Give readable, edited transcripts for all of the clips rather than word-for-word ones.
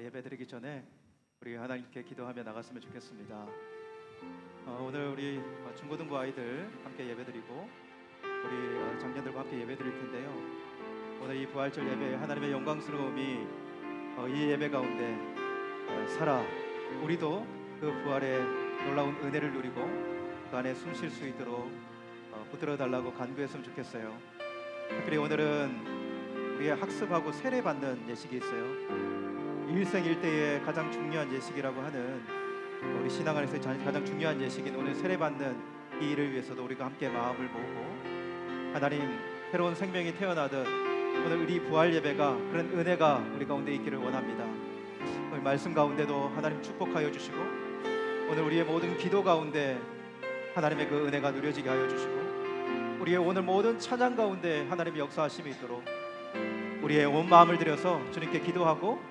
예배드리기 전에 우리 하나님께 기도하며 나갔으면 좋겠습니다. 오늘 우리 중고등부 아이들 함께 예배드리고 우리 장년들과 함께 예배드릴 텐데요. 오늘 이 부활절 예배 하나님의 영광스러움이 이 예배 가운데 살아 우리도 그 부활의 놀라운 은혜를 누리고 그 안에 숨 쉴 수 있도록 붙들어 달라고 간구했으면 좋겠어요. 특별히 오늘은 우리가 학습하고 세례받는 예식이 있어요. 일생일대의 가장 중요한 예식이라고 하는 우리 신앙 안에서 가장 중요한 예식인 오늘 세례받는 이 일을 위해서도 우리가 함께 마음을 모으고 하나님 새로운 생명이 태어나듯 오늘 우리 부활 예배가 그런 은혜가 우리 가운데 있기를 원합니다. 오늘 말씀 가운데도 하나님 축복하여 주시고 오늘 우리의 모든 기도 가운데 하나님의 그 은혜가 누려지게 하여 주시고 우리의 오늘 모든 찬양 가운데 하나님의 역사하심이 있도록 우리의 온 마음을 들여서 주님께 기도하고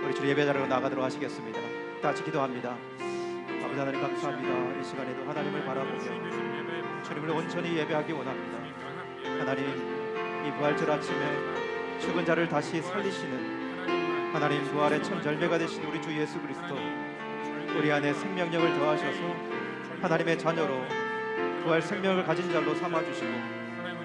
우리 주 예배 자리로 나가도록 하시겠습니다. 다 같이 기도합니다. 아버지 하나님 감사합니다. 이 시간에도 하나님을 바라보며 주님을 온전히 예배하기 원합니다. 하나님 이 부활절 아침에 죽은 자를 다시 살리시는 하나님 부활의 참 열매가 되신 우리 주 예수 그리스도 우리 안에 생명력을 더하셔서 하나님의 자녀로 부활 생명을 가진 자로 삼아주시고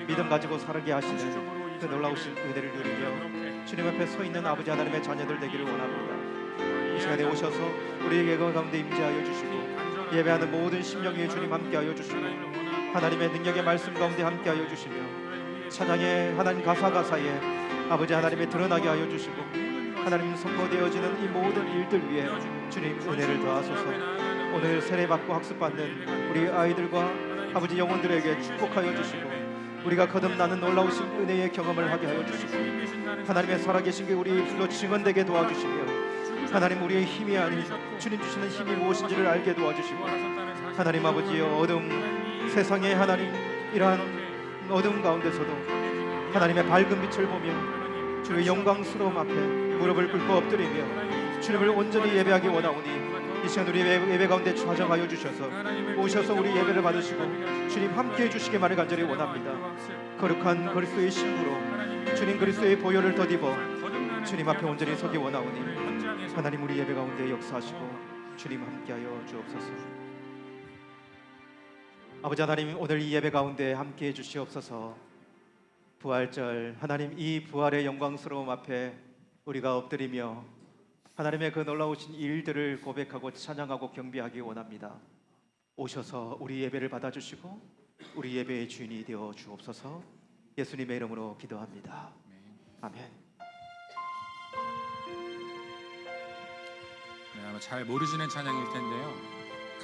믿음 가지고 살게 하시는 그 놀라우신 은혜를 누리며 주님 앞에 서 있는 아버지 하나님의 자녀들 되기를 원합니다. 이 시간에 오셔서 우리의 예거 가운데 임재하여 주시고 예배하는 모든 심령 위에 주님 함께하여 주시고 하나님의 능력의 말씀 가운데 함께하여 주시며 찬양의 하나님 가사에 아버지 하나님의 드러나게 하여 주시고 하나님 선포되어지는 이 모든 일들 위에 주님 은혜를 더하소서. 오늘 세례받고 학습받는 우리 아이들과 아버지 영혼들에게 축복하여 주시고 우리가 거듭나는 놀라우신 은혜의 경험을 하게 하여 주시고 하나님의 살아계신 게 우리 불로 증언되게 도와주시며 하나님 우리의 힘이 아닌 주님 주시는 힘이 무엇인지를 알게 도와주시고 하나님 아버지여 어둠 세상의 하나님 이러한 어둠 가운데서도 하나님의 밝은 빛을 보며 주의 영광스러움 앞에 무릎을 꿇고 엎드리며 주님을 온전히 예배하기 원하오니 이 시간 우리 예배 가운데 좌정하여 주셔서 오셔서 우리 예배를 받으시고 주님 함께해 주시기만을 간절히 원합니다. 거룩한 그리스도의 신부로 주님 그리스도의 보혈을 덧입어 주님 앞에 온전히 서기 원하오니 하나님 우리 예배 가운데 역사하시고 주님 함께하여 주옵소서. 아버지 하나님 오늘 이 예배 가운데 함께해 주시옵소서. 부활절 하나님 이 부활의 영광스러움 앞에 우리가 엎드리며 하나님의 그 놀라우신 일들을 고백하고 찬양하고 경배하기 원합니다. 오셔서 우리 예배를 받아주시고 우리 예배의 주인이 되어 주옵소서. 예수님의 이름으로 기도합니다. 아멘. 네, 아마 잘 모르시는 찬양일 텐데요.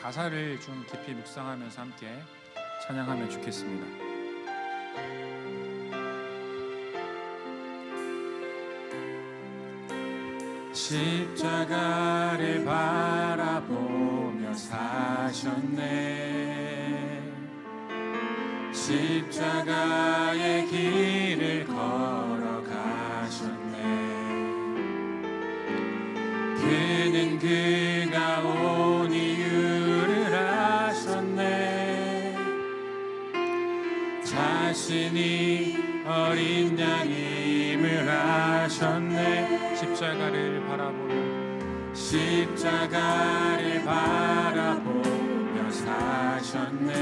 가사를 좀 깊이 묵상하면서 함께 찬양하면 좋겠습니다. 십자가를 바라보며 사셨네. 십자가의 길을 걸어가셨네. 그는 그가 온 이유를 아셨네. 자신이 어린 양임을 아셨네. 십자가를 바라보며 사셨네.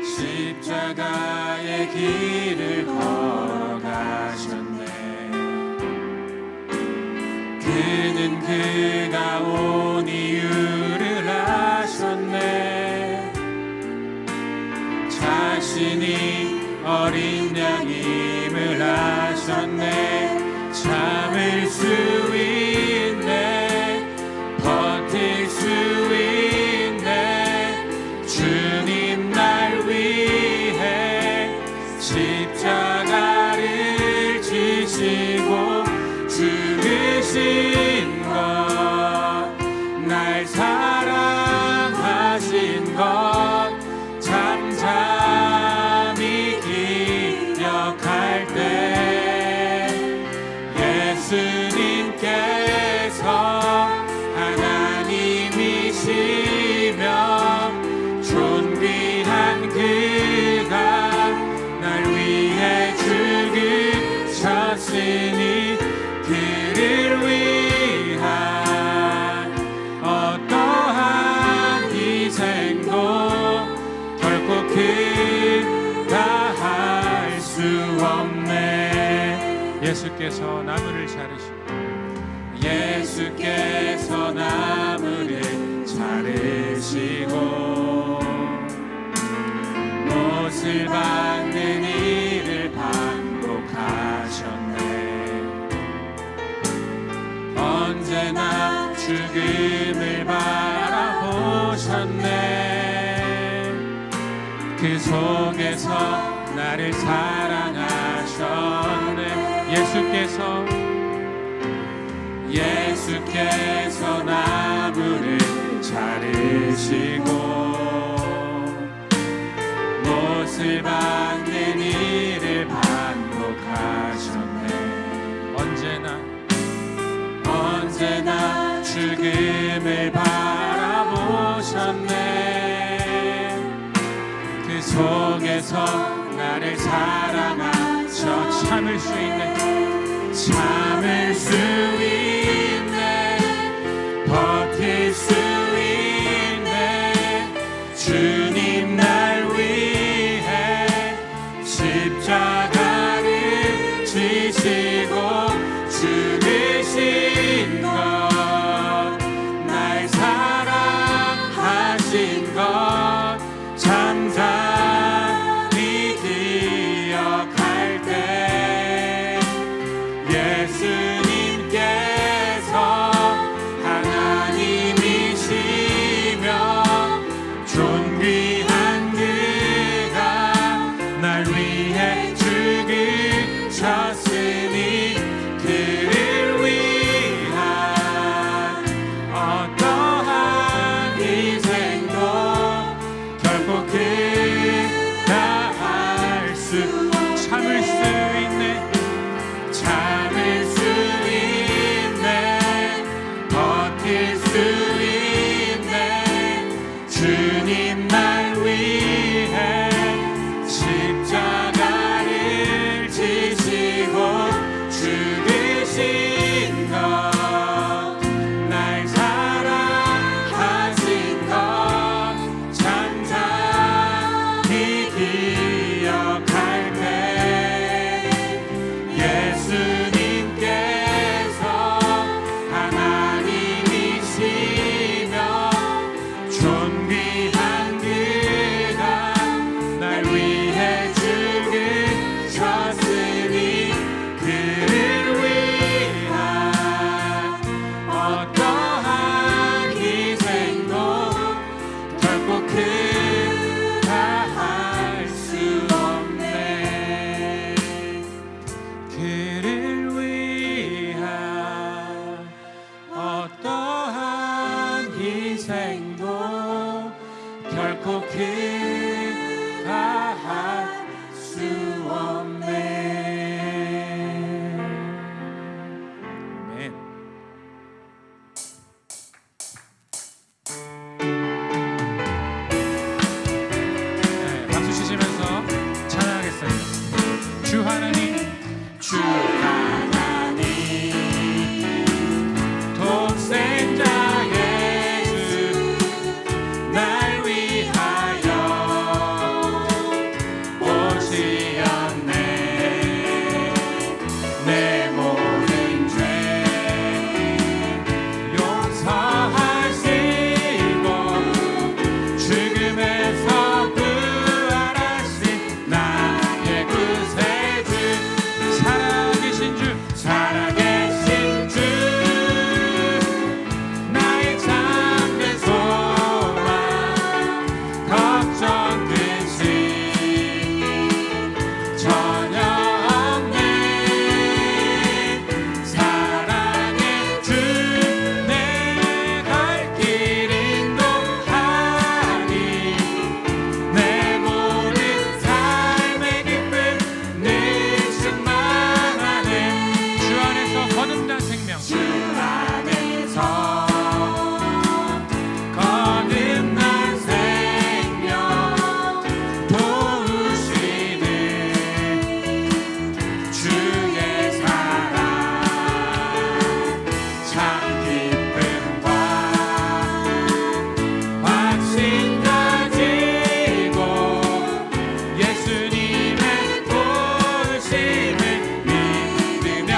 십자가의 길을 걸어가셨네. 그는 그가 온 이유를 아셨네. 자신이 어린 양임을 아셨네. 참을 수 있네. 버틸 수 있네. 주님 날 위해 십자가를 지시고 죽으신 것, 날 사랑하신 것 잠잠히 기억할 때 예수님께서 하나님이시며 존귀한 그가 날 위해 죽으셨으니 그 예수께서 나무를 자르시고 예수께서 나무를 자르시고 못을 받는 일을 반복하셨네. 언제나 죽음을 바라보셨네. 그 속에서 나를 사랑하셨네. 예수께서 나무를 자르시고 못을 받는 일을 반복하셨네. 언제나 죽음을 바라보셨네. 그 속에서 나를 사랑하셔. 참을 수 있네. 버틸 수 있네. 주님 날 위해 십자가를 지시고 죽으신 것, 날 사랑하신 것 잠잠히 기억할 때 예수님께서 하나님이시며 존귀한 그가 날 위해 죽으셨으니 그를 위한 어떠한 희생도 결코 그다 할 수 참을 수 있네. 버틸 수 있네. 주님 날 위해 십자가를 지시고 죽으신 것, 날 사랑하신 것 잠잠히 기억할 때 예수님께서 하나님이시며 존귀한 그가 날 위해 죽으셨으니 그를 위한 어떠한 희생도 결코 그다 할 수 없네. 그를 위한 어떠한 희생도 결코 그다 할 수 없네. 아멘. 네, 박수 치시면서 찬양하겠습니다. 주 하나님 독생자 예수 날 위하여 오시었네. 내 모든 죄 용서하시고 죽음에서 부활하신 나의 구세주, 살아계신 주 나의 참된 소망, 걱정 근심 전혀 없네. 사랑의 주 내 갈 길 인도하니 내 모든 삶의 기쁨 늘 충만하네. 주 안에서 거듭난 생명, 주 안에서 거듭난 생명 도우시는 주의 사랑 참 기쁨과 확신 가지고 예수님의 도우심을 믿으며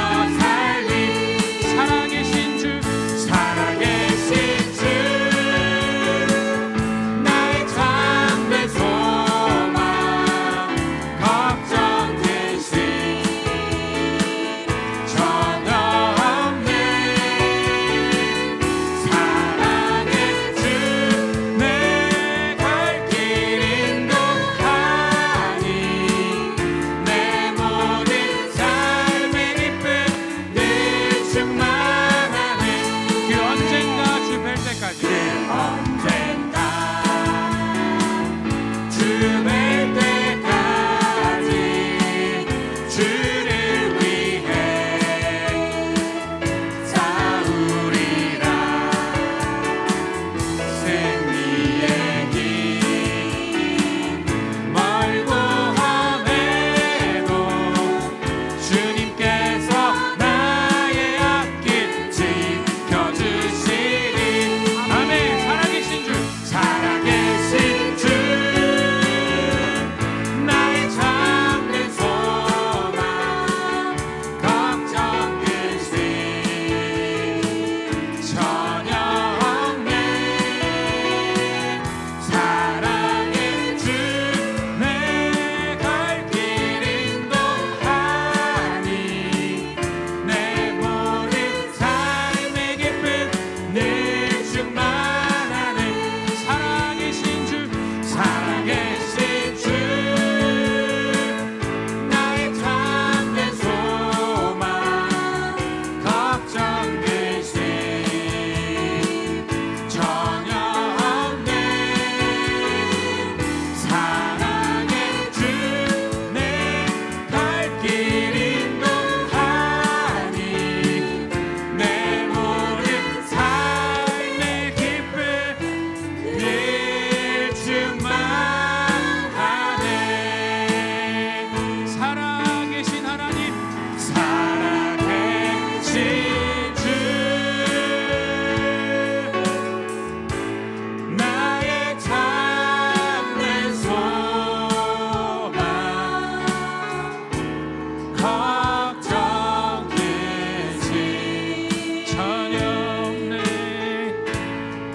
전혀 없네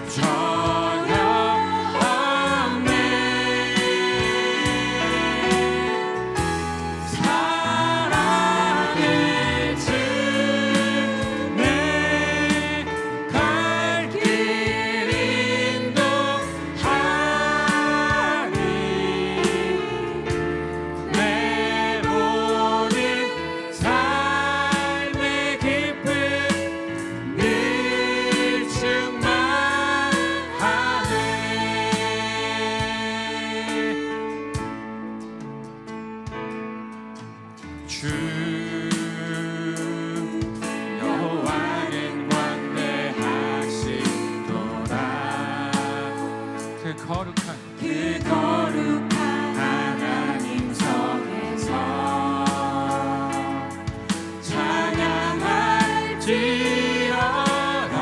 전혀 없네 사랑의 주내 갈 길 인도하니 내 모든 삶의 기쁨 늘 충만하네 주 여호와는 광대하시도다 그 거룩한 하나님 성에서 찬양할지어다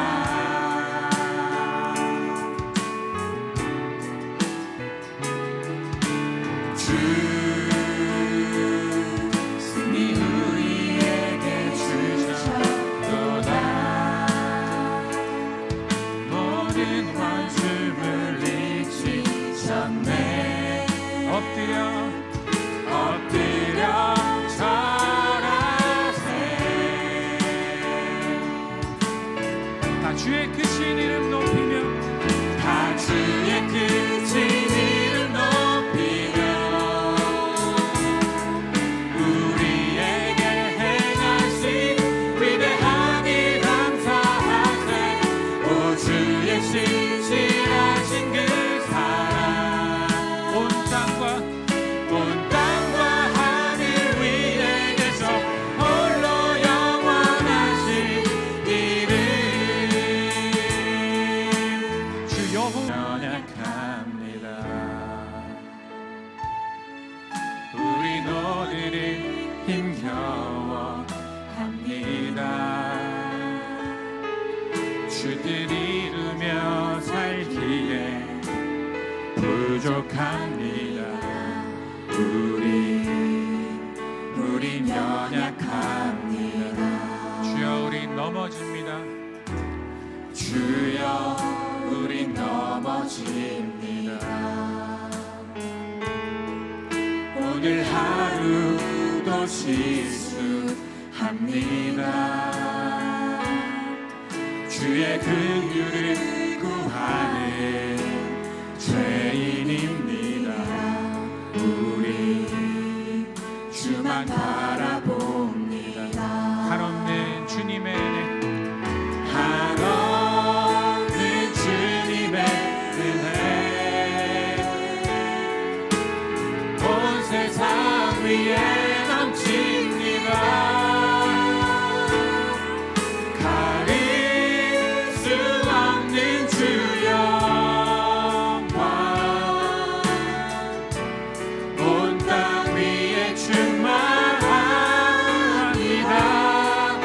주 승리 우리에게 주셨도다 모든 원수 물리치셨네 엎드려 절하세 다 주의 크신 이름 높이며 다 주의 크신 이름 높이며 우리에게 행하신 위대한 일 감사하세 오 주의 신실하신 그 사랑 온 땅과 하늘 위에 계셔 홀로 영원하신 이름 주 여호와 연약합니다 우리 오늘은 힘겨워합니다 주들 이루며 살기에 부족합니다 우린 연약합니다 주여 우린 넘어집니다 주여 우린 넘어집니다 오늘 하루도 실수합니다 주의 긍휼을 구하는 죄인입니다 우리 주만 바라봅니다 한없는 주님의 은혜 한없는 주님의 은혜 온 세상 위에 넘칩니다 가릴 수 없는 주 영광 온 땅 위에 충만합니다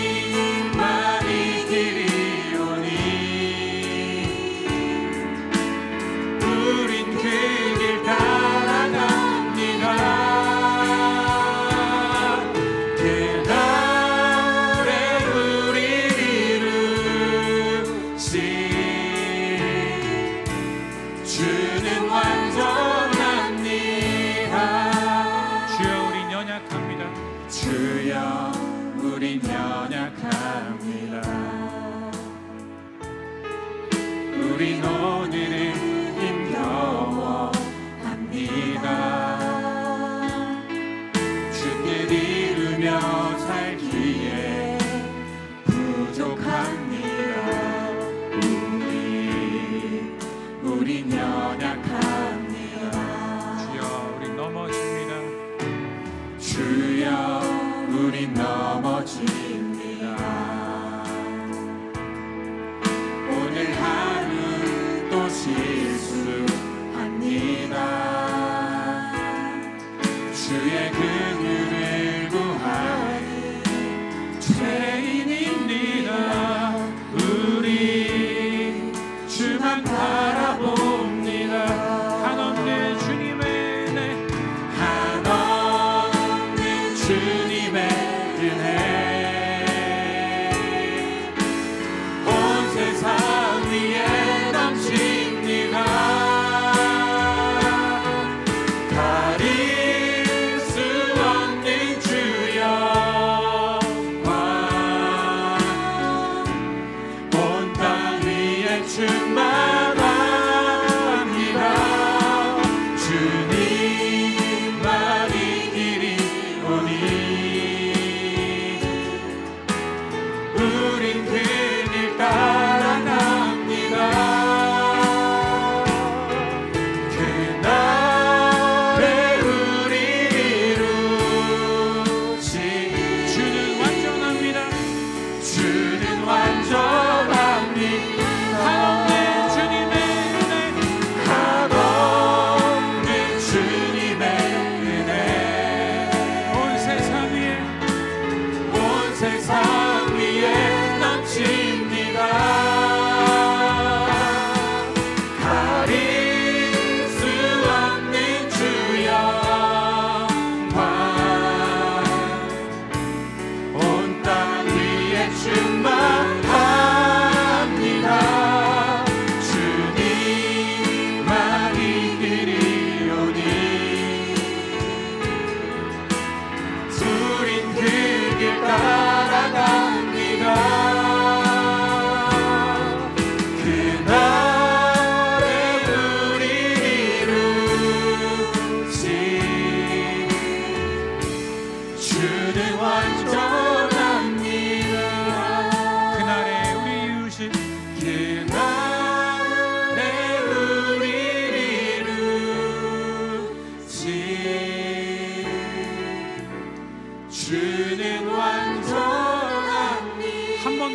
주님만이 길이오니 우린 그 길 따라갑니다 그 날에 우리 이루신 주는 완전합니다 주여 우린 연약합니다 주여 우린 연약합니다 우린 오늘은 힘겨워합니다 주께 이루며 살기에 부족합니다 우린 연약합니다 주여 우린 넘어집니다 주여 우린 넘어집니다 오늘 하루 또 실수합니다 주의 긍휼을 구하는 죄인입니다 우리 주만 바라봅니다 한없는 주님의 은혜 한없는 주님의 은혜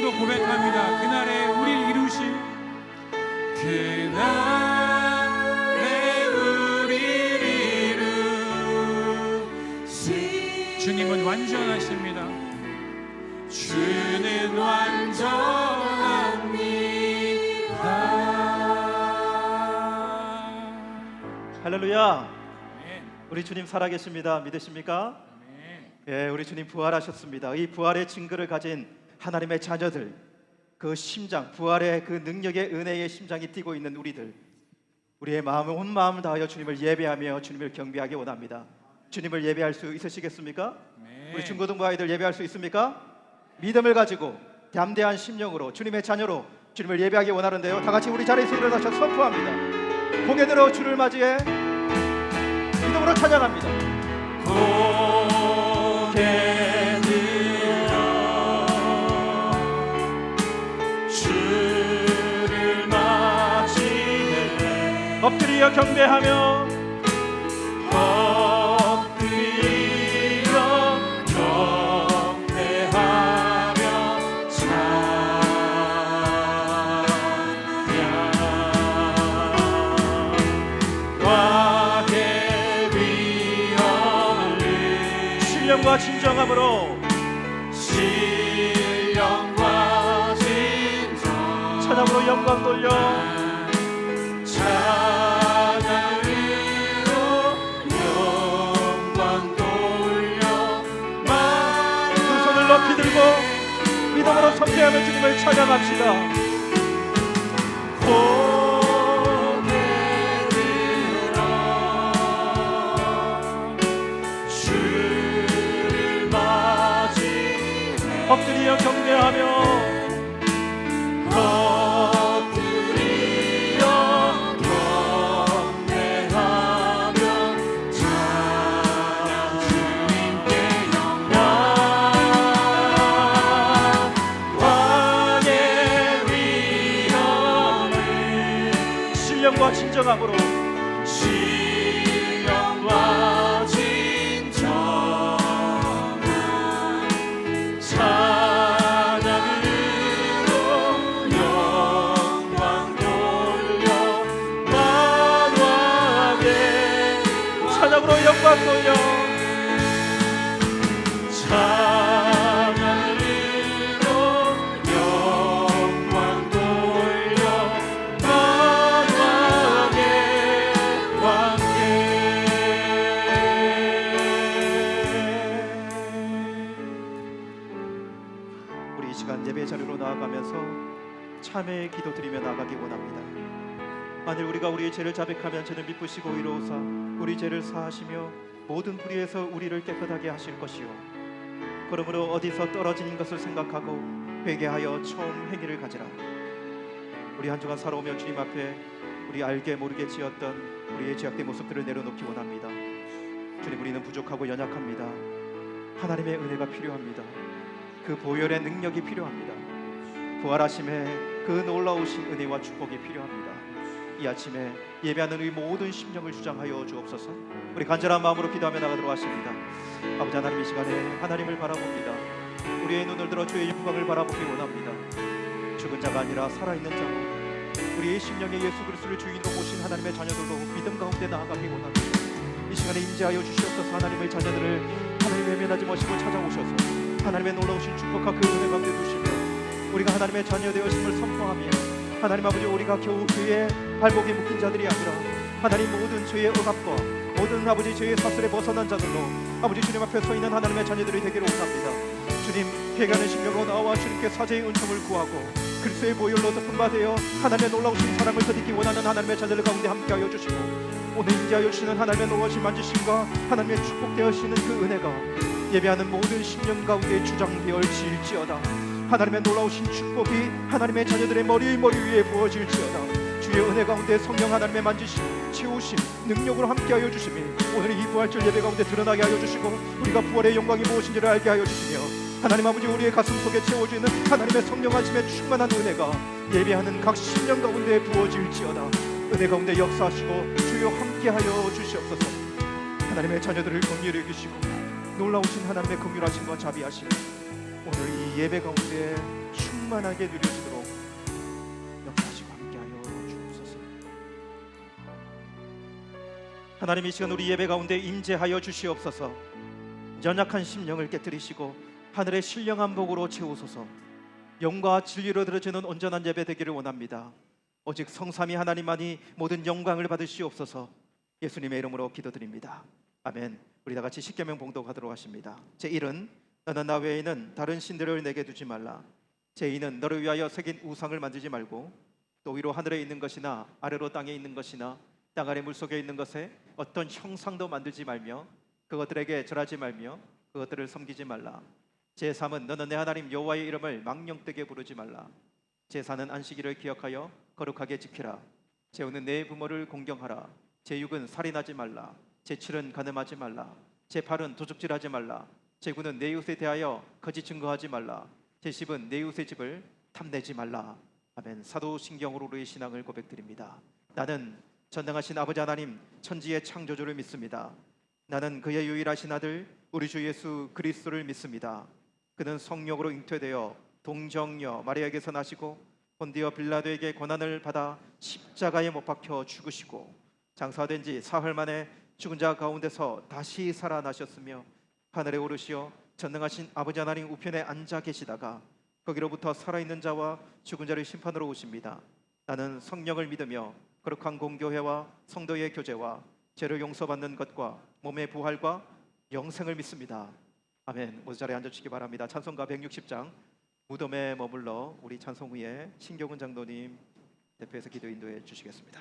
오늘도 고백합니다. 그날에 우리를 이루실 그날에 우리를 이루신 주님은 완전하십니다. 주는 완전합니다. 할렐루야. 아멘. 우리 주님 살아계십니다. 믿으십니까? 아멘. 예, 우리 주님 부활하셨습니다. 이 부활의 증거를 가진 하나님의 자녀들, 그 심장, 부활의 그 능력의 은혜의 심장이 뛰고 있는 우리들, 우리의 마음을 온 마음을 다하여 주님을 예배하며 주님을 경배하기 원합니다. 주님을 예배할 수 있으시겠습니까? 아멘. 우리 중고등부 아이들 예배할 수 있습니까? 믿음을 가지고 담대한 심령으로 주님의 자녀로 주님을 예배하기 원하는데요, 다 같이 우리 자리에서 일어나셔 선포합니다. 고개 들어 주를 맞이해 믿음으로 찬양합니다. 고개 들어 주를 맞이해 엎드려 경배하며 신령과 진정함으로 찬양으로 영광 돌려 두 손을 높이 들고 믿음으로 선포하며 주님을 찬양합시다. 엎드려 경배하며 찬양 주님께 영광 왕의 위엄을 신령과 진정함으로 영광 돌려 찬양으로 영광 돌려 만왕의 왕께. 우리 이 시간 예배 자리로 나아가면서 참회의 기도 드리며 나아가기 원합니다. 만일 우리가 우리의 죄를 자백하면 저는 미쁘시고 의로우사 우리 죄를 사하시며 모든 불의에서 우리를 깨끗하게 하실 것이요 그러므로 어디서 떨어진 것을 생각하고 회개하여 처음 행위를 가지라. 우리 한 주간 살아오며 주님 앞에 우리 알게 모르게 지었던 우리의 죄악된 모습들을 내려놓기 원합니다. 주님, 우리는 부족하고 연약합니다. 하나님의 은혜가 필요합니다. 그 보혈의 능력이 필요합니다. 부활하심에 그 놀라우신 은혜와 축복이 필요합니다. 이 아침에 예배하는 우리 모든 심령을 주장하여 주옵소서. 우리 간절한 마음으로 기도하며 나가도록 하십니다. 아버지 하나님, 이 시간에 하나님을 바라봅니다. 우리의 눈을 들어 주의 영광을 바라보기 원합니다. 죽은 자가 아니라 살아있는 자로 우리의 심령에 예수 그리스도를 주인으로 모신 하나님의 자녀들로 믿음 가운데 나아가기 원합니다. 이 시간에 임재하여 주시옵소서. 하나님의 자녀들을 하나님 외면하지 마시고 찾아오셔서 하나님의 놀라우신 축복과 그 은혜 가운데 두시며 우리가 하나님의 자녀 되었음을 선포하며 하나님 아버지, 우리가 겨우 죄의 발목에 묶인 자들이 아니라 하나님 모든 죄의 억압과 모든 아버지 죄의 사슬에 벗어난 자들로 아버지 주님 앞에 서 있는 하나님의 자녀들이 되기를 원합니다. 주님, 회개하는 심령으로 나와 주님께 사죄의 은총을 구하고 그리스도의 보혈로 덮음받아 하나님의 놀라우신 사랑을 더디기 원하는 하나님의 자녀들 가운데 함께하여 주시고 오늘 임재하여 주시는 하나님의 놀라우신 만지심과 하나님의 축복되어지는 그 은혜가 예배하는 모든 심령 가운데 주장되어질지어다. 하나님의 놀라우신 축복이 하나님의 자녀들의 머리 위에 부어질지어다. 주의 은혜 가운데 성령 하나님의 만지심, 채우심, 능력으로 함께하여 주시며 오늘 이 부활절 예배 가운데 드러나게 하여 주시고 우리가 부활의 영광이 무엇인지를 알게 하여 주시며 하나님 아버지, 우리의 가슴 속에 채워지는 하나님의 성령 하심의 충만한 은혜가 예배하는 각 심령 가운데 부어질지어다. 은혜 가운데 역사하시고 주여 함께하여 주시옵소서. 하나님의 자녀들을 긍휼히 여기시고 놀라우신 하나님의 긍휼하심과 자비하심 오늘 이 예배 가운데 충만히 충만하게 누려지도록 역사하시고 함께하여 주옵소서. 하나님, 이 시간 우리 예배 가운데 임재하여 주시옵소서. 연약한 심령을 깨뜨리시고 하늘의 신령한 복으로 채우소서. 영과 진리로 들어지는 온전한 예배 되기를 원합니다. 오직 성삼위 하나님만이 모든 영광을 받으시옵소서. 예수님의 이름으로 기도드립니다. 아멘. 우리 다 같이 십계명 봉독하도록 하십니다. 제1은 너는 나 외에는 다른 신들을 내게 두지 말라. 제2는 너를 위하여 새긴 우상을 만들지 말고 또 위로 하늘에 있는 것이나 아래로 땅에 있는 것이나 땅 아래 물속에 있는 것에 어떤 형상도 만들지 말며 그것들에게 절하지 말며 그것들을 섬기지 말라. 제3은 너는 내 하나님 여호와의 이름을 망령되게 부르지 말라. 제4는 안식일을 기억하여 거룩하게 지키라. 제5는 내 부모를 공경하라. 제6은 살인하지 말라. 제7은 간음하지 말라. 제8은 도둑질하지 말라. 제9는 내 이웃에 대하여 거짓 증거하지 말라. 제10은 내 이웃의 집을 탐내지 말라. 아멘. 사도신경으로 우리의 신앙을 고백드립니다. 나는 전능하신 아버지 하나님 천지의 창조주를 믿습니다. 나는 그의 유일하신 아들 우리 주 예수 그리스도를 믿습니다. 그는 성령으로 잉태되어 동정녀 마리아에게서 나시고 본디오 빌라도에게 고난을 받아 십자가에 못 박혀 죽으시고 장사된 지 사흘 만에 죽은 자 가운데서 다시 살아나셨으며 하늘에 오르시어 전능하신 아버지 하나님 우편에 앉아 계시다가 거기로부터 살아있는 자와 죽은 자를 심판으로 오십니다. 나는 성령을 믿으며 거룩한 공교회와 성도의 교제와 죄를 용서받는 것과 몸의 부활과 영생을 믿습니다. 아멘. 모두 자리에 앉아주시기 바랍니다. 찬송가 160장 무덤에 머물러 우리 찬송 후에 신경훈 장로님 대표해서 기도 인도해 주시겠습니다.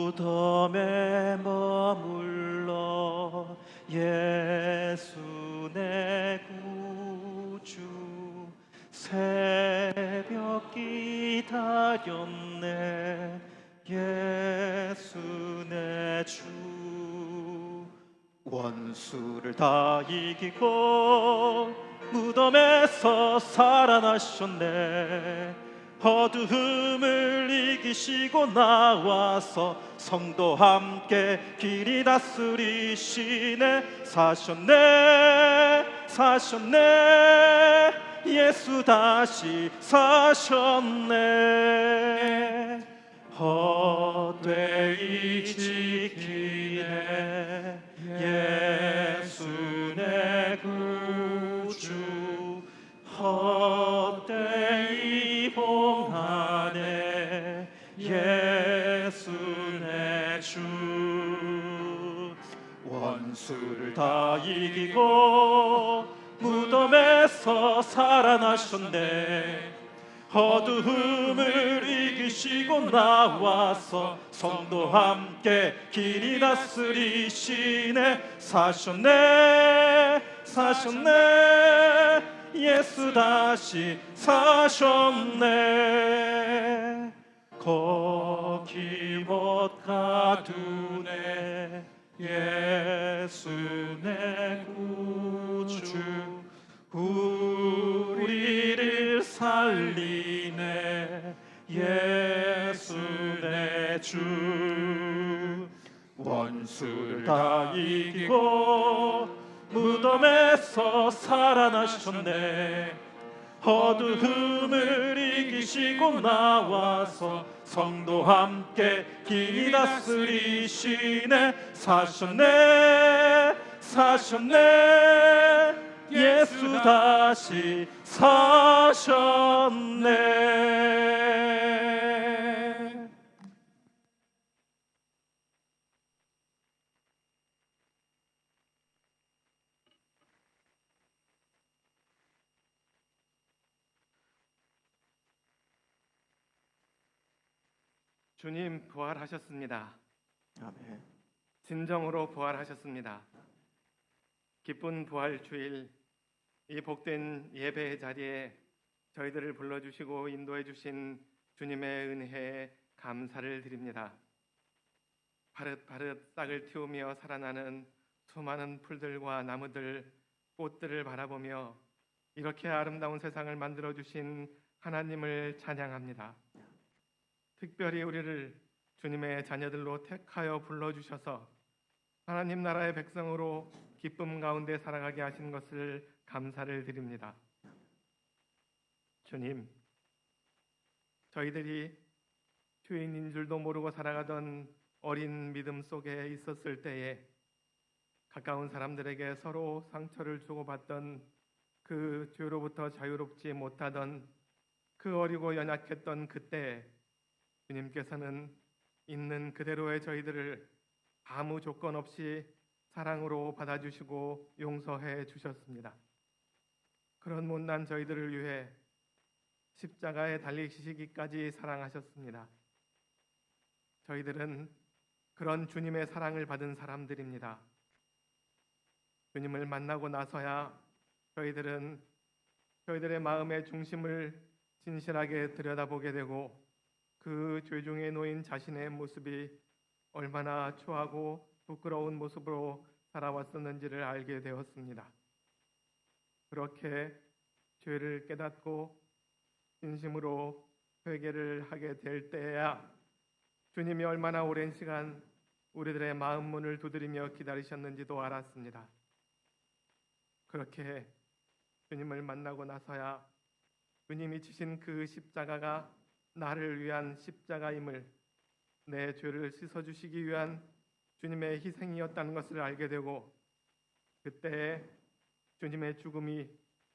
무덤에 머물러 예수 내 구주 새벽 기다렸네 예수 내 주 원수를 다 이기고 무덤에서 살아나셨네 어두움을 이기시고 나와서 성도 함께 길이 다스리시네 사셨네 사셨네 예수 다시 사셨네 헛되이 지키네 예수 내 구주 헛되이 봉하네 예수 내 주 원수를 다 이기고 무덤에서 살아나셨네 어두움을 이기시고 나와서 성도 함께 길이 다스리시네 사셨네 사셨네 예수 다시 사셨네 거기 못 가두네 예수 내 구주 우리를 살리네 예수 내 주 원수를 다 이기고 무덤에서 살아나셨네 어두움을 이기시고 나와서 성도 함께 길이 다스리시네 사셨네 사셨네 예수 다시 사셨네. 주님 부활하셨습니다. 아멘. 진정으로 부활하셨습니다. 기쁜 부활 주일 이 복된 예배의 자리에 저희들을 불러주시고 인도해 주신 주님의 은혜에 감사를 드립니다. 바릇바릇 싹을 틔우며 살아나는 수많은 풀들과 나무들, 꽃들을 바라보며 이렇게 아름다운 세상을 만들어 주신 하나님을 찬양합니다. 특별히 우리를 주님의 자녀들로 택하여 불러주셔서 하나님 나라의 백성으로 기쁨 가운데 살아가게 하신 것을 감사를 드립니다. 주님, 저희들이 죄인인 줄도 모르고 살아가던 어린 믿음 속에 있었을 때에 가까운 사람들에게 서로 상처를 주고받던 그 죄로부터 자유롭지 못하던 그 어리고 연약했던 그때 주님께서는 있는 그대로의 저희들을 아무 조건 없이 사랑으로 받아주시고 용서해 주셨습니다. 그런 못난 저희들을 위해 십자가에 달리시기까지 사랑하셨습니다. 저희들은 그런 주님의 사랑을 받은 사람들입니다. 주님을 만나고 나서야 저희들은 저희들의 마음의 중심을 진실하게 들여다보게 되고 그 죄 중에 놓인 자신의 모습이 얼마나 추하고 부끄러운 모습으로 살아왔었는지를 알게 되었습니다. 그렇게 죄를 깨닫고 진심으로 회개를 하게 될 때야 주님이 얼마나 오랜 시간 우리들의 마음 문을 두드리며 기다리셨는지도 알았습니다. 그렇게 주님을 만나고 나서야 주님이 지신 그 십자가가 나를 위한 십자가임을, 내 죄를 씻어주시기 위한 주님의 희생이었다는 것을 알게 되고, 그때 주님의 죽음이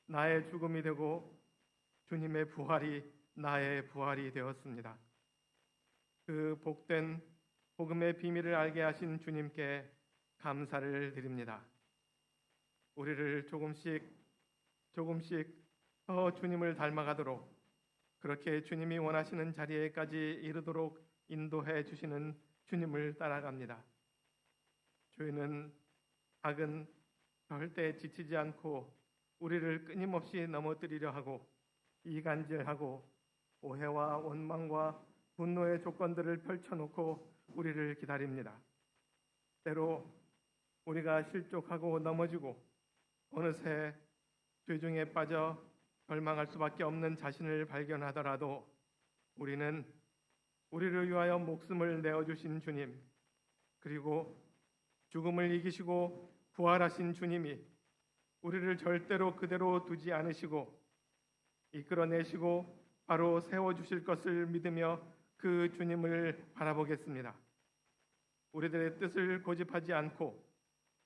나의 죽음이 되고 주님의 부활이 나의 부활이 되었습니다. 그 복된 복음의 비밀을 알게 하신 주님께 감사를 드립니다. 우리를 조금씩 더 주님을 닮아가도록, 그렇게 주님이 원하시는 자리에까지 이르도록 인도해 주시는 주님을 따라갑니다. 죄는, 악은 절대 지치지 않고 우리를 끊임없이 넘어뜨리려 하고 이간질하고 오해와 원망과 분노의 조건들을 펼쳐놓고 우리를 기다립니다. 때로 우리가 실족하고 넘어지고 어느새 죄 중에 빠져 절망할 수밖에 없는 자신을 발견하더라도 우리는 우리를 위하여 목숨을 내어주신 주님, 그리고 죽음을 이기시고 부활하신 주님이 우리를 절대로 그대로 두지 않으시고 이끌어내시고 바로 세워주실 것을 믿으며 그 주님을 바라보겠습니다. 우리들의 뜻을 고집하지 않고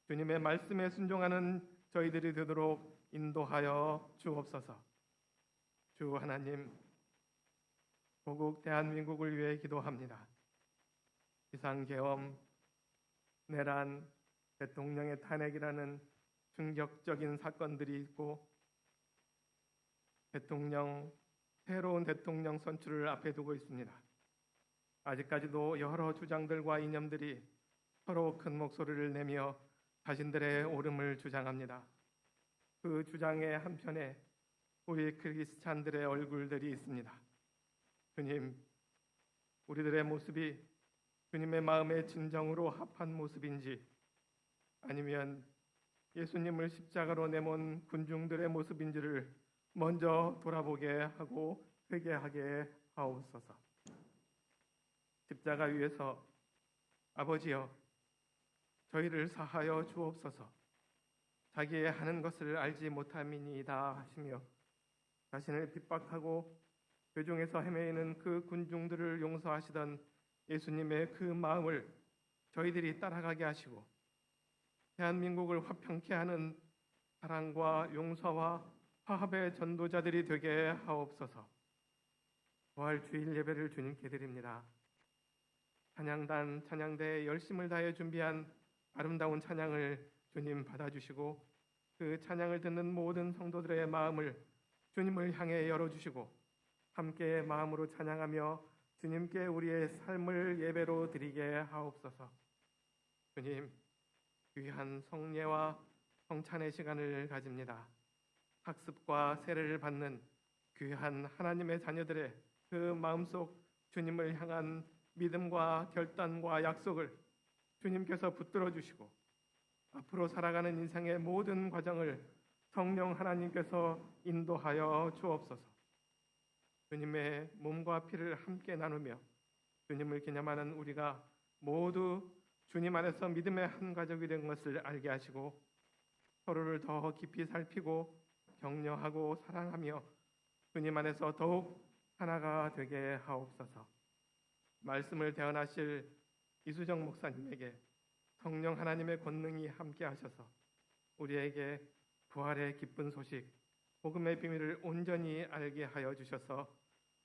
주님의 말씀에 순종하는 저희들이 되도록 인도하여 주옵소서. 주 하나님, 고국 대한민국을 위해 기도합니다. 비상계엄, 내란, 대통령의 탄핵이라는 충격적인 사건들이 있고 새로운 대통령 선출을 앞에 두고 있습니다. 아직까지도 여러 주장들과 이념들이 서로 큰 목소리를 내며 자신들의 옳음을 주장합니다. 그 주장의 한편에 우리 크리스찬들의 얼굴들이 있습니다. 주님, 우리들의 모습이 주님의 마음의 진정으로 합한 모습인지, 아니면 예수님을 십자가로 내몬 군중들의 모습인지를 먼저 돌아보게 하고 회개하게 하옵소서. 십자가 위에서 아버지여, 저희를 사하여 주옵소서. 자기의 하는 것을 알지 못함이니이다 하시며 자신을 핍박하고 죄중에서 헤매이는 그 군중들을 용서하시던 예수님의 그 마음을 저희들이 따라가게 하시고 대한민국을 화평케 하는 사랑과 용서와 화합의 전도자들이 되게 하옵소서. 부활 주일 예배를 주님께 드립니다. 찬양단, 찬양대에 열심을 다해 준비한 아름다운 찬양을 주님 받아주시고 그 찬양을 듣는 모든 성도들의 마음을 주님을 향해 열어주시고 함께 마음으로 찬양하며 주님께 우리의 삶을 예배로 드리게 하옵소서. 주님, 귀한 성례와 성찬의 시간을 가집니다. 학습과 세례를 받는 귀한 하나님의 자녀들의 그 마음속 주님을 향한 믿음과 결단과 약속을 주님께서 붙들어 주시고 앞으로 살아가는 인생의 모든 과정을 성령 하나님께서 인도하여 주옵소서. 주님의 몸과 피를 함께 나누며 주님을 기념하는 우리가 모두 주님 안에서 믿음의 한 가족이 된 것을 알게 하시고 서로를 더 깊이 살피고 격려하고 사랑하며 주님 안에서 더욱 하나가 되게 하옵소서. 말씀을 대언하실 이수정 목사님에게 성령 하나님의 권능이 함께 하셔서 우리에게 부활의 기쁜 소식, 복음의 비밀을 온전히 알게 하여 주셔서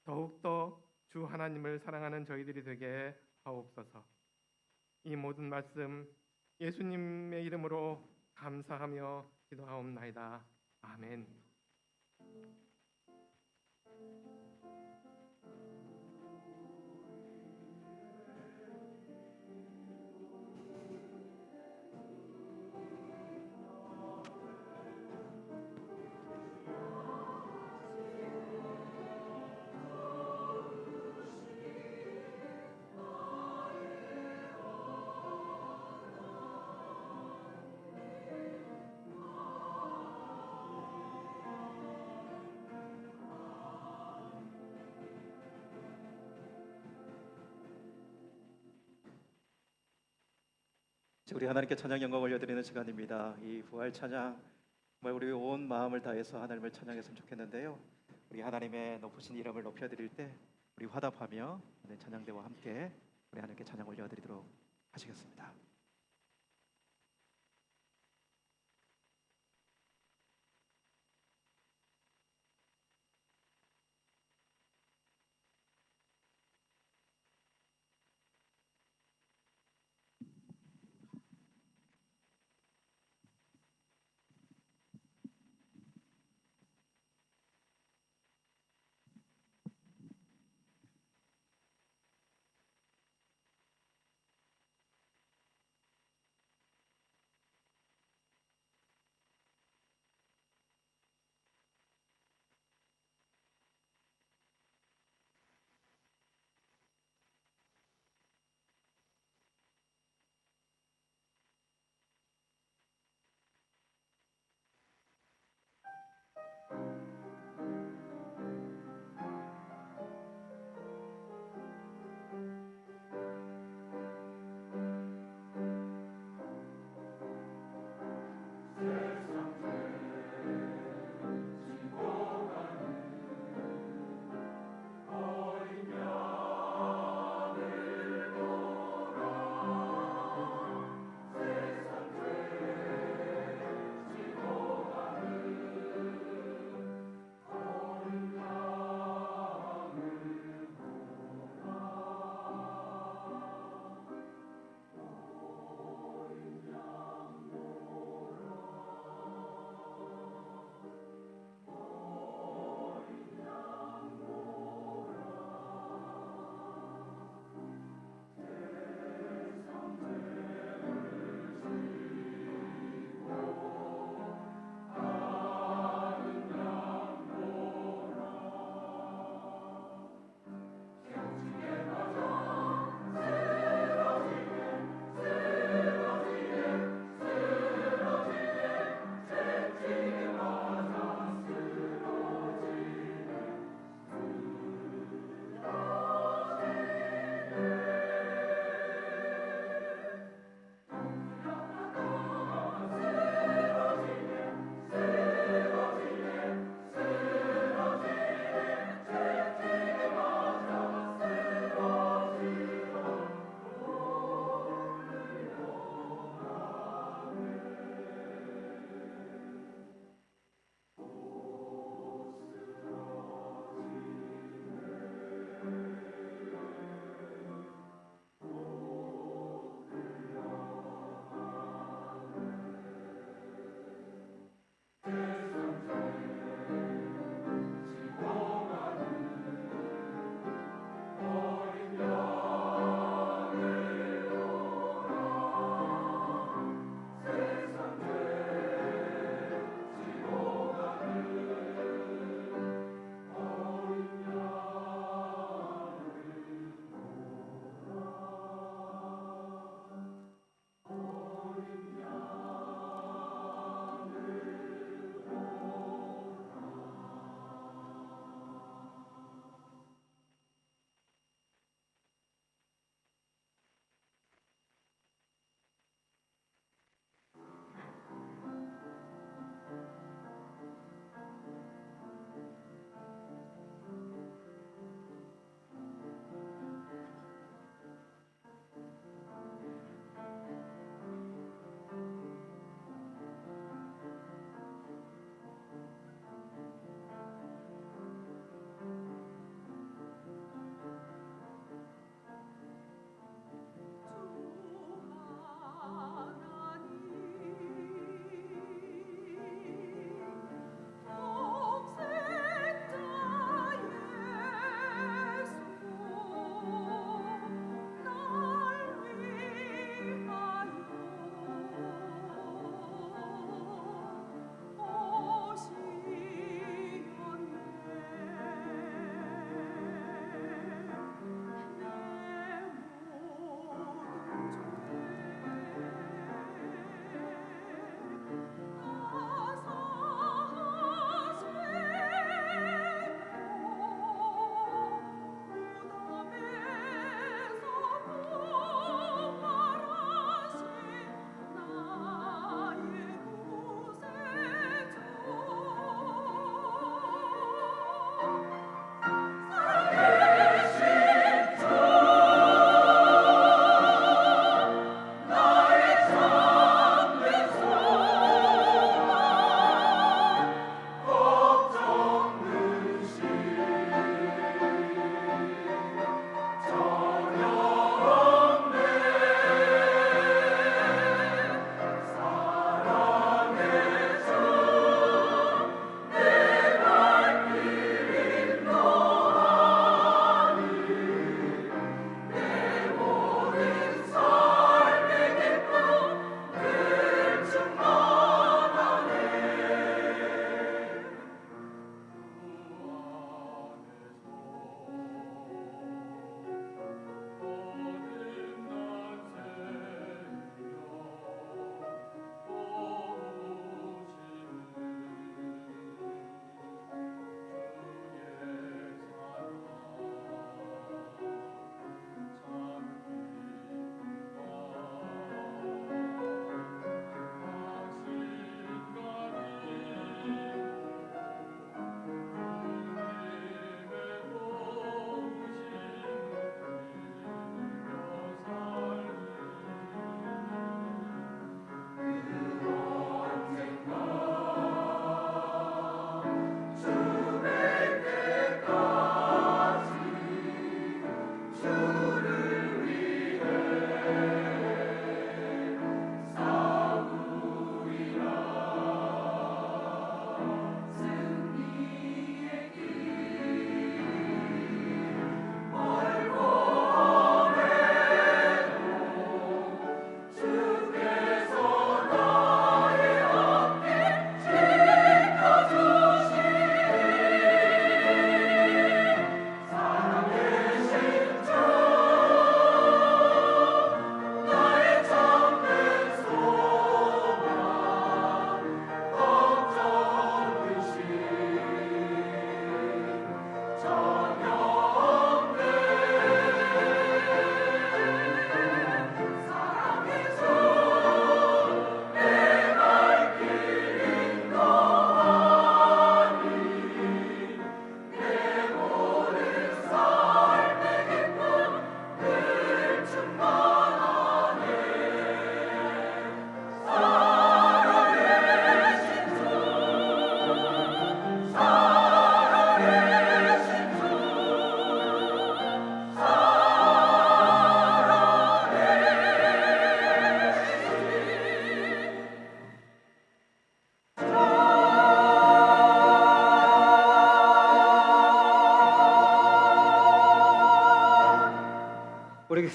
더욱더 주 하나님을 사랑하는 저희들이 되게 하옵소서. 이 모든 말씀 예수님의 이름으로 감사하며 기도하옵나이다. 아멘. 우리 하나님께 찬양 영광 올려드리는 시간입니다. 이 부활 찬양 정말 우리 온 마음을 다해서 하나님을 찬양했으면 좋겠는데요. 우리 하나님의 높으신 이름을 높여드릴 때 우리 화답하며 찬양대와 함께 우리 하나님께 찬양 올려드리도록 하시겠습니다.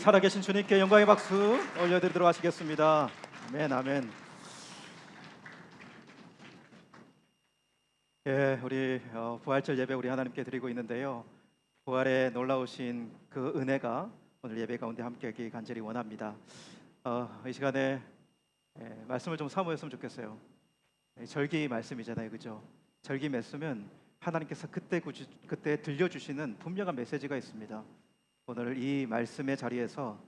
살아계신 주님께 영광의 박수 올려드리도록 하시겠습니다. 아멘, 아멘. 예, 우리 부활절 예배 우리 하나님께 드리고 있는데요. 부활에 놀라우신 그 은혜가 오늘 예배 가운데 함께하기 간절히 원합니다. 이 시간에 말씀을 좀 사모했으면 좋겠어요. 절기 말씀이잖아요, 그죠? 절기 말씀은 하나님께서 그때 들려주시는 분명한 메시지가 있습니다. 오늘 이 말씀의 자리에서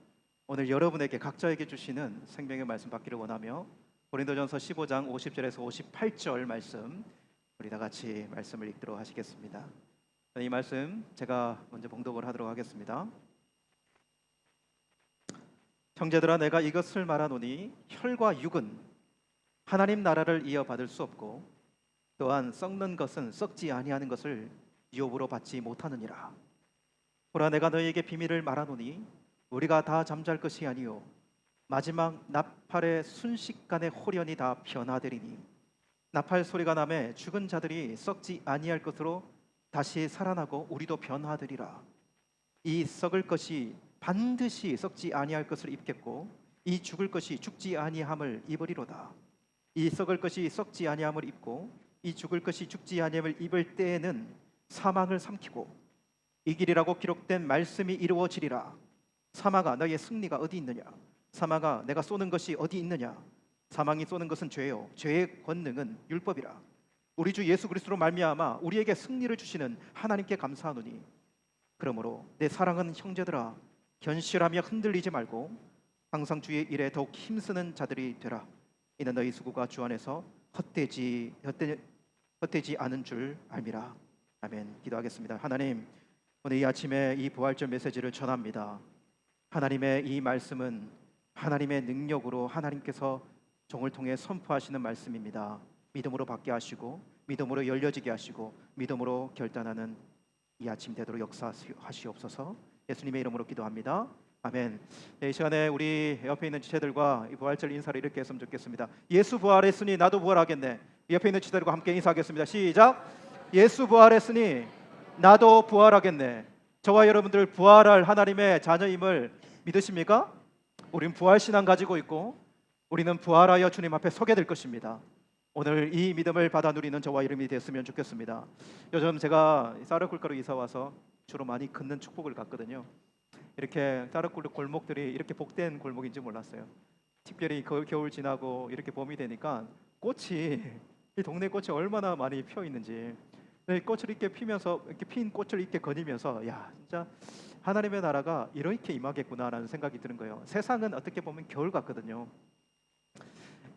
오늘 여러분에게 각자에게 주시는 생명의 말씀 받기를 원하며 고린도전서 15장 50절에서 58절 말씀 우리 다 같이 말씀을 읽도록 하시겠습니다. 이 말씀 제가 먼저 봉독을 하도록 하겠습니다. 형제들아, 내가 이것을 말하노니 혈과 육은 하나님 나라를 이어받을 수 없고 또한 썩는 것은 썩지 아니하는 것을 유업으로 받지 못하느니라. 보라, 내가 너희에게 비밀을 말하노니 우리가 다 잠잘 것이 아니요 마지막 나팔의 순식간에 홀연히 다 변화되리니 나팔 소리가 나매 죽은 자들이 썩지 아니할 것으로 다시 살아나고 우리도 변화되리라. 이 썩을 것이 반드시 썩지 아니할 것을 입겠고 이 죽을 것이 죽지 아니함을 입으리로다. 이 썩을 것이 썩지 아니함을 입고 이 죽을 것이 죽지 아니함을 입을 때에는 사망을 삼키고 이기리라고 기록된 말씀이 이루어지리라. 사망아, 너의 승리가 어디 있느냐? 사망아, 내가 쏘는 것이 어디 있느냐? 사망이 쏘는 것은 죄요 죄의 권능은 율법이라. 우리 주 예수 그리스도로 말미암아 우리에게 승리를 주시는 하나님께 감사하노니 그러므로 내 사랑하는 형제들아, 견실하며 흔들리지 말고 항상 주의 일에 더욱 힘쓰는 자들이 되라. 이는 너희 수고가 주 안에서 헛되지 않은 줄 알미라. 아멘. 기도하겠습니다. 하나님, 오늘 이 아침에 이 부활절 메시지를 전합니다. 하나님의 이 말씀은 하나님의 능력으로 하나님께서 종을 통해 선포하시는 말씀입니다. 믿음으로 받게 하시고 믿음으로 열려지게 하시고 믿음으로 결단하는 이 아침 되도록 역사하시옵소서. 예수님의 이름으로 기도합니다. 아멘. 이 시간에 우리 옆에 있는 지체들과 이 부활절 인사를 이렇게 했으면 좋겠습니다. 예수 부활했으니 나도 부활하겠네. 옆에 있는 지체들과 함께 인사하겠습니다. 시작. 예수 부활했으니 나도 부활하겠네. 저와 여러분들 부활할 하나님의 자녀임을 믿으십니까? 우리는 부활신앙 가지고 있고 우리는 부활하여 주님 앞에 서게 될 것입니다. 오늘 이 믿음을 받아 누리는 저와 이름이 됐으면 좋겠습니다. 요즘 제가 사르굴가로 이사 와서 주로 많이 걷는 축복을 갔거든요. 이렇게 사르굴 골목들이 이렇게 복된 골목인지 몰랐어요. 특별히 겨울 지나고 이렇게 봄이 되니까 꽃이, 이 동네 꽃이 얼마나 많이 펴 있는지, 꽃을 이렇게 피면서 이렇게 핀 꽃을 이렇게 거니면서 야, 진짜 하나님의 나라가 이렇게 임하겠구나라는 생각이 드는 거예요. 세상은 어떻게 보면 겨울 같거든요.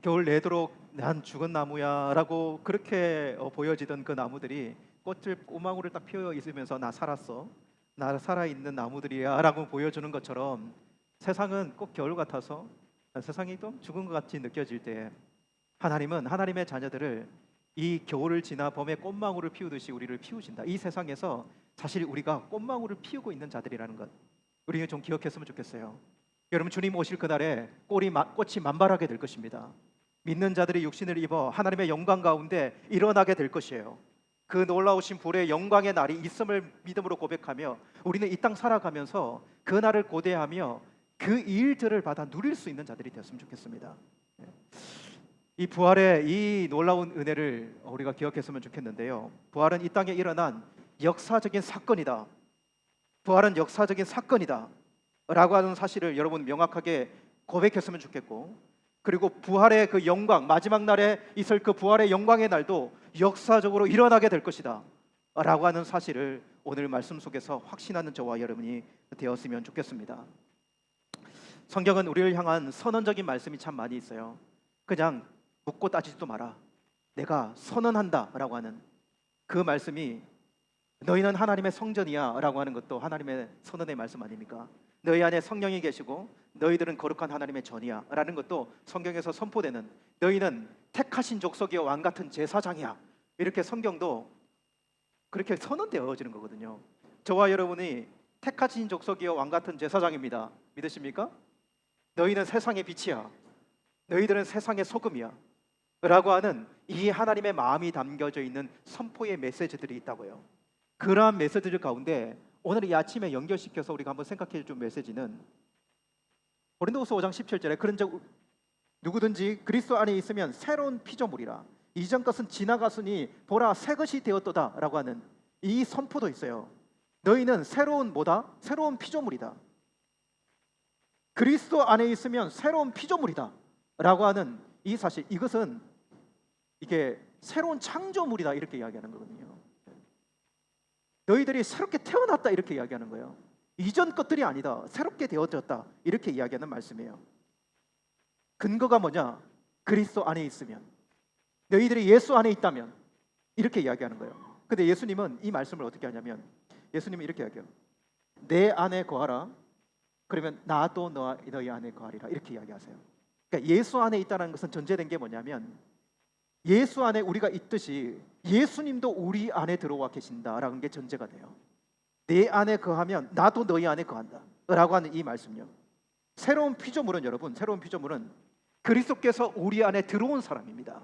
겨울 내도록 난 죽은 나무야라고 그렇게 보여지던 그 나무들이 꽃을 꼬망울을 딱 피어 있으면서 나 살았어, 나 살아있는 나무들이야라고 보여주는 것처럼 세상은 꼭 겨울 같아서 세상이 좀 죽은 것 같이 느껴질 때 하나님은 하나님의 자녀들을 이 겨울을 지나 봄에 꽃망울을 피우듯이 우리를 피우신다. 이 세상에서 사실 우리가 꽃망울을 피우고 있는 자들이라는 것 우리가 좀 기억했으면 좋겠어요. 여러분, 주님 오실 그날에 꽃이 만발하게 될 것입니다. 믿는 자들이 육신을 입어 하나님의 영광 가운데 일어나게 될 것이에요. 그 놀라우신 불의 영광의 날이 있음을 믿음으로 고백하며 우리는 이 땅 살아가면서 그 날을 고대하며 그 일들을 받아 누릴 수 있는 자들이 되었으면 좋겠습니다. 이 부활의 이 놀라운 은혜를 우리가 기억했으면 좋겠는데요. 부활은 이 땅에 일어난 역사적인 사건이다. 부활은 역사적인 사건이다 라고 하는 사실을 여러분 명확하게 고백했으면 좋겠고, 그리고 부활의 그 영광, 마지막 날에 있을 그 부활의 영광의 날도 역사적으로 일어나게 될 것이다 라고 하는 사실을 오늘 말씀 속에서 확신하는 저와 여러분이 되었으면 좋겠습니다. 성경은 우리를 향한 선언적인 말씀이 참 많이 있어요. 그냥 묻고 따지지도 마라, 내가 선언한다 라고 하는 그 말씀이 너희는 하나님의 성전이야 라고 하는 것도 하나님의 선언의 말씀 아닙니까? 너희 안에 성령이 계시고 너희들은 거룩한 하나님의 전이야 라는 것도 성경에서 선포되는, 너희는 택하신 족속이여 왕같은 제사장이야, 이렇게 성경도 그렇게 선언되어지는 거거든요. 저와 여러분이 택하신 족속이여 왕같은 제사장입니다. 믿으십니까? 너희는 세상의 빛이야, 너희들은 세상의 소금이야 라고 하는 이 하나님의 마음이 담겨져 있는 선포의 메시지들이 있다고요. 그러한 메시지들 가운데 오늘 이 아침에 연결시켜서 우리가 한번 생각해 줄 메시지는 고린도후서 5장 17절에 그런즉 누구든지 그리스도 안에 있으면 새로운 피조물이라 이전 것은 지나갔으니 보라 새 것이 되었도다라고 하는 이 선포도 있어요. 너희는 새로운 뭐다? 새로운 피조물이다. 그리스도 안에 있으면 새로운 피조물이다 라고 하는 이 사실, 이것은 이게 새로운 창조물이다 이렇게 이야기하는 거거든요. 너희들이 새롭게 태어났다 이렇게 이야기하는 거예요. 이전 것들이 아니다, 새롭게 되어졌다 이렇게 이야기하는 말씀이에요. 근거가 뭐냐? 그리스도 안에 있으면, 너희들이 예수 안에 있다면 이렇게 이야기하는 거예요. 근데 예수님은 이 말씀을 어떻게 하냐면 예수님은 이렇게 이야기해요. 내 안에 거하라. 그러면 나도 너희 안에 거하리라 이렇게 이야기하세요. 그러니까 예수 안에 있다는 것은 전제된 게 뭐냐면 예수 안에 우리가 있듯이 예수님도 우리 안에 들어와 계신다라는 게 전제가 돼요. 내 안에 거하면 나도 너희 안에 거한다 라고 하는 이 말씀요. 새로운 피조물은 여러분, 새로운 피조물은 그리스도께서 우리 안에 들어온 사람입니다.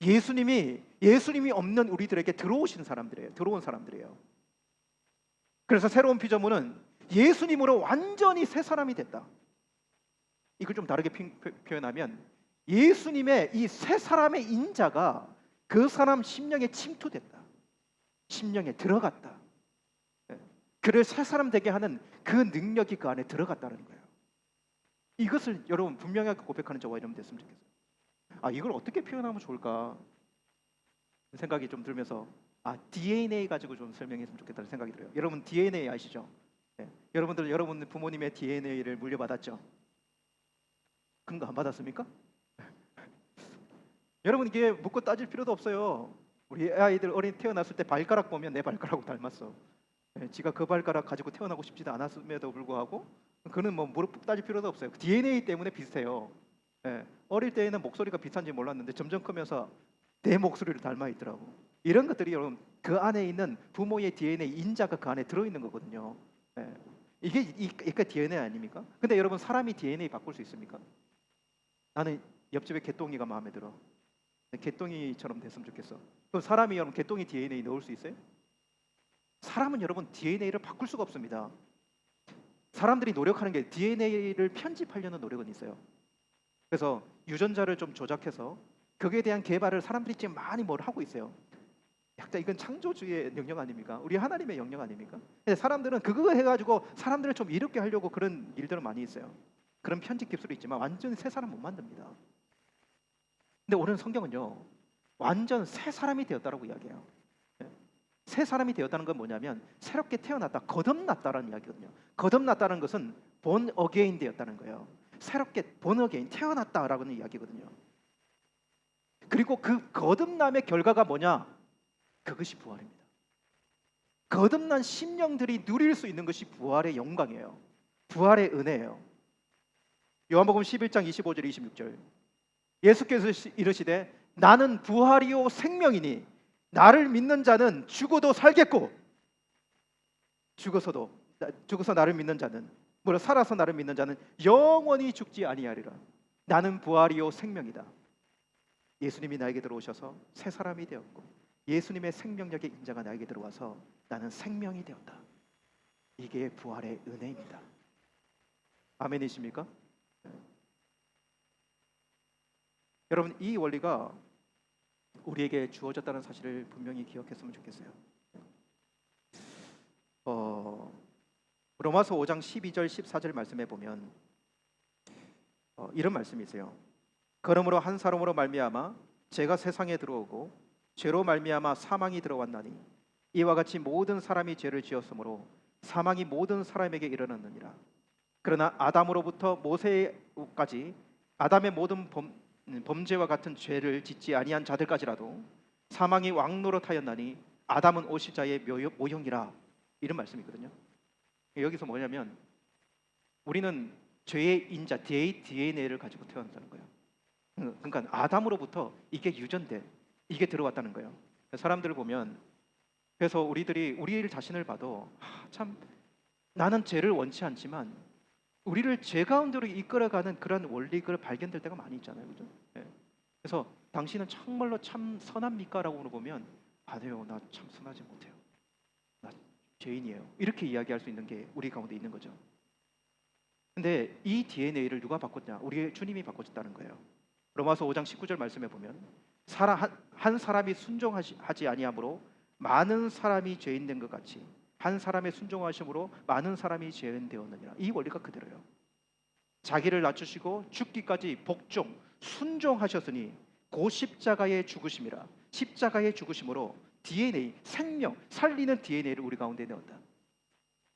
예수님이 없는 우리들에게 들어오신 사람들이에요. 들어온 사람들이에요. 그래서 새로운 피조물은 예수님으로 완전히 새 사람이 됐다. 이걸 좀 다르게 표현하면 예수님의 이 새 사람의 인자가 그 사람 심령에 침투됐다. 심령에 들어갔다. 그를 새 사람 되게 하는 그 능력이 그 안에 들어갔다는 거예요. 이것을 여러분 분명하게 고백하는 저와 여러분 됐으면 좋겠어요. 이걸 어떻게 표현하면 좋을까 생각이 좀 들면서 DNA 가지고 좀 설명했으면 좋겠다는 생각이 들어요. 여러분 DNA 아시죠? 여러분들 여러분 부모님의 DNA를 물려받았죠? 그런 거 안 받았습니까? 여러분 이게 묻고 따질 필요도 없어요. 우리 아이들 어린 태어났을 때 발가락 보면 내 발가락하고 닮았어. 지가 그 발가락 가지고 태어나고 싶지도 않았음에도 불구하고 그는 뭐 무릎 따질 필요도 없어요. DNA 때문에 비슷해요. 어릴 때에는 목소리가 비슷한지 몰랐는데 점점 크면서 내 목소리를 닮아 있더라고. 이런 것들이 여러분 그 안에 있는 부모의 DNA 인자가 그 안에 들어있는 거거든요. 이게 DNA 아닙니까? 근데 여러분 사람이 DNA 바꿀 수 있습니까? 나는 옆집에 개똥이가 마음에 들어. 개똥이처럼 됐으면 좋겠어. 그럼 사람이 여러분 개똥이 DNA 넣을 수 있어요? 사람은 여러분 DNA를 바꿀 수가 없습니다. 사람들이 노력하는 게 DNA를 편집하려는 노력은 있어요. 그래서 유전자를 좀 조작해서 거기에 대한 개발을 사람들이 지금 많이 뭘 하고 있어요. 약간 이건 창조주의 영역 아닙니까? 우리 하나님의 영역 아닙니까? 근데 사람들은 그거 해가지고 사람들을 좀 이롭게 하려고 그런 일들은 많이 있어요. 그런 편집 기술이 있지만 완전히 새 사람 못 만듭니다. 근데 오늘 성경은요 완전 새 사람이 되었다라고 이야기해요. 새 사람이 되었다는 건 뭐냐면 새롭게 태어났다, 거듭났다라는 이야기거든요. 거듭났다는 것은 본 어게인 되었다는 거예요. 새롭게 본 어게인 태어났다라는 이야기거든요. 그리고 그 거듭남의 결과가 뭐냐? 그것이 부활입니다. 거듭난 심령들이 누릴 수 있는 것이 부활의 영광이에요. 부활의 은혜예요. 요한복음 11장 25절 26절 예수께서 이르시되 나는 부활이요 생명이니 나를 믿는 자는 죽어도 살겠고 죽어서 나를 믿는 자는 살아서 나를 믿는 자는 영원히 죽지 아니하리라. 나는 부활이요 생명이다. 예수님이 나에게 들어오셔서 새 사람이 되었고 예수님의 생명력의 인자가 나에게 들어와서 나는 생명이 되었다. 이게 부활의 은혜입니다. 아멘이십니까? 여러분 이 원리가 우리에게 주어졌다는 사실을 분명히 기억했으면 좋겠어요. 로마서 5장 12절 14절 말씀에 보면 이런 말씀이 있어요. 그러므로 한 사람으로 말미암아 죄가 세상에 들어오고 죄로 말미암아 사망이 들어왔나니 이와 같이 모든 사람이 죄를 지었으므로 사망이 모든 사람에게 이르렀느니라. 그러나 아담으로부터 모세까지 아담의 모든 범죄와 같은 죄를 짓지 아니한 자들까지라도 사망이 왕노릇하였나니 아담은 오실자의 모형이라. 이런 말씀이거든요. 여기서 뭐냐면 우리는 죄의 인자 DNA를 가지고 태어났다는 거예요. 그러니까 아담으로부터 이게 유전돼 이게 들어왔다는 거예요. 사람들을 보면 그래서 우리 자신을 봐도 참 나는 죄를 원치 않지만 우리를 죄 가운데로 이끌어가는 그런 원리가 발견될 때가 많이 있잖아요, 그죠? 그래서 당신은 정말로 참 선합니까? 라고 물어보면 아니요, 나 참 선하지 못해요. 나 죄인이에요. 이렇게 이야기할 수 있는 게 우리 가운데 있는 거죠. 근데 이 DNA를 누가 바꿨냐? 우리 주님이 바꿔줬다는 거예요. 로마서 5장 19절 말씀에 보면 한 사람이 순종하지 아니함으로 많은 사람이 죄인 된 것 같이 한 사람의 순종하심으로 많은 사람이 죄인 되었느니라. 이 원리가 그대로예요. 자기를 낮추시고 죽기까지 복종 순종하셨으니 고 십자가의 죽으심이라. 십자가의 죽으심으로 DNA 생명 살리는 DNA를 우리 가운데 넣었다.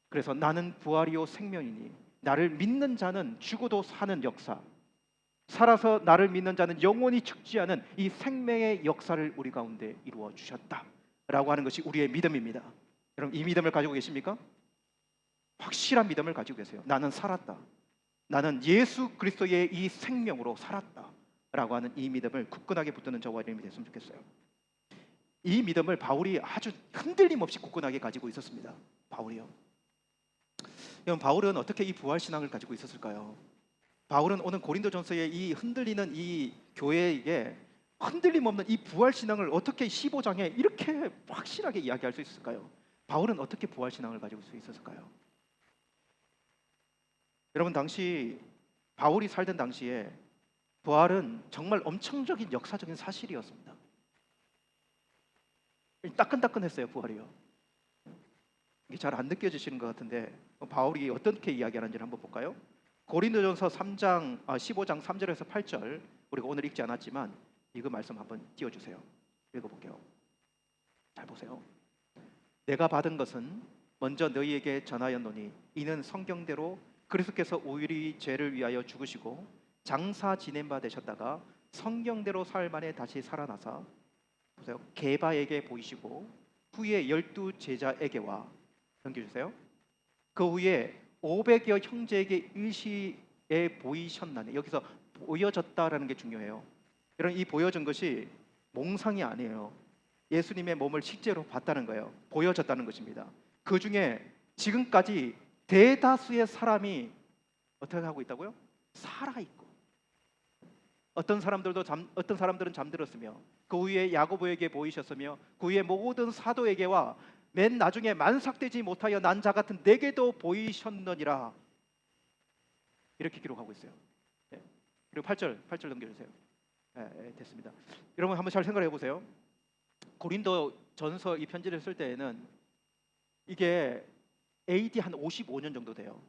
그래서 나는 부활이요 생명이니 나를 믿는 자는 죽어도 사는 역사, 살아서 나를 믿는 자는 영원히 죽지 않은 이 생명의 역사를 우리 가운데 이루어 주셨다라고 하는 것이 우리의 믿음입니다. 여러분 이 믿음을 가지고 계십니까? 확실한 믿음을 가지고 계세요. 나는 살았다. 나는 예수 그리스도의 이 생명으로 살았다라고 하는 이 믿음을 굳건하게 붙드는 저와 여러분이 됐으면 좋겠어요. 이 믿음을 바울이 아주 흔들림 없이 굳건하게 가지고 있었습니다. 바울이요. 여러분 바울은 어떻게 이 부활 신앙을 가지고 있었을까요? 바울은 오늘 고린도전서의 이 흔들리는 이 교회에게 흔들림 없는 이 부활 신앙을 어떻게 15장에 이렇게 확실하게 이야기할 수 있을까요? 바울은 어떻게 부활 신앙을 가지고 수 있었을까요? 여러분 당시 바울이 살던 당시에 부활은 정말 엄청적인 역사적인 사실이었습니다. 따끈따끈했어요. 부활이요. 이게 잘 안 느껴지시는 것 같은데 바울이 어떻게 이야기하는지를 한번 볼까요? 고린도전서 15장 3절에서 8절 우리가 오늘 읽지 않았지만 이거 말씀 한번 띄워주세요. 읽어볼게요. 잘 보세요. 내가 받은 것은 먼저 너희에게 전하였노니 이는 성경대로 그리스도께서 우리 죄를 위하여 죽으시고 장사 지낸 바 되셨다가 성경대로 사흘 만에 다시 살아나사 보세요. 게바에게 보이시고 후에 12 제자에게와 넘겨주세요. 그 후에 500여 형제에게 일시에 보이셨나니 여기서 보여졌다라는 게 중요해요. 여러분 이 보여진 것이 몽상이 아니에요. 예수님의 몸을 실제로 봤다는 거예요. 보여졌다는 것입니다. 그 중에 지금까지 대다수의 사람이 어떻게 하고 있다고요? 살아있고 어떤 사람들은 잠들었으며 그 후에 야고보에게 보이셨으며 그 후에 모든 사도에게와 맨 나중에 만삭되지 못하여 난 자 같은 내게도 보이셨느니라 이렇게 기록하고 있어요. 네. 그리고 8절 넘겨주세요. 네, 됐습니다. 여러분 한번 잘 생각해 보세요. 고린도 전서 이 편지를 쓸 때에는 이게 AD 한 55년 정도 돼요.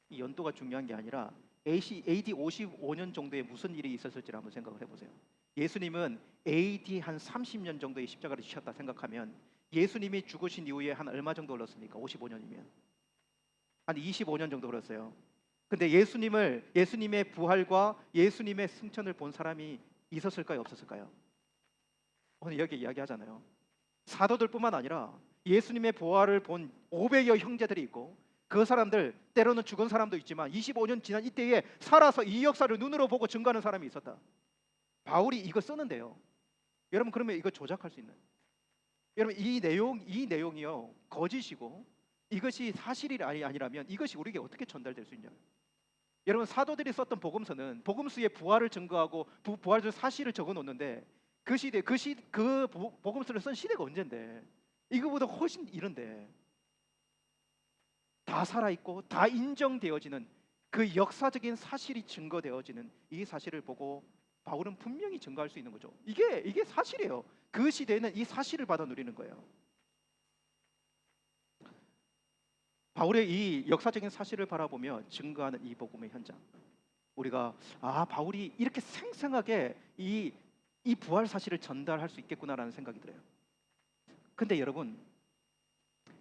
이 연도가 중요한 게 아니라 AD 55년 정도에 무슨 일이 있었을지를 한번 생각을 해보세요. 예수님은 AD 한 30년 정도의 십자가를 지셨다 생각하면 예수님이 죽으신 이후에 한 얼마 정도 흘렀습니까? 55년이면 한 25년 정도 흘렀어요. 근데 예수님의 부활과 예수님의 승천을 본 사람이 있었을까요? 없었을까요? 오늘 여기 이야기하잖아요. 사도들뿐만 아니라 예수님의 부활을 본 500여 형제들이 있고 그 사람들 때로는 죽은 사람도 있지만 25년 지난 이때에 살아서 이 역사를 눈으로 보고 증거하는 사람이 있었다. 바울이 이거 쓰는데요. 여러분 그러면 이거 조작할 수 있나요? 여러분 이 내용이요 거짓이고 이것이 사실이 아니라면 이것이 우리에게 어떻게 전달될 수 있냐고요. 여러분 사도들이 썼던 복음서는 복음서의 부활을 증거하고 부활의 사실을 적어놓는데 그 시대 그 복음서를 쓴 시대가 언젠데 이거보다 훨씬 이른데 다 살아있고 다 인정되어지는 그 역사적인 사실이 증거되어지는 이 사실을 보고 바울은 분명히 증거할 수 있는 거죠. 이게 사실이에요. 그 시대에는 이 사실을 받아 누리는 거예요. 바울의 이 역사적인 사실을 바라보며 증거하는 이 복음의 현장, 우리가 바울이 이렇게 생생하게 이 부활 사실을 전달할 수 있겠구나라는 생각이 들어요. 근데 여러분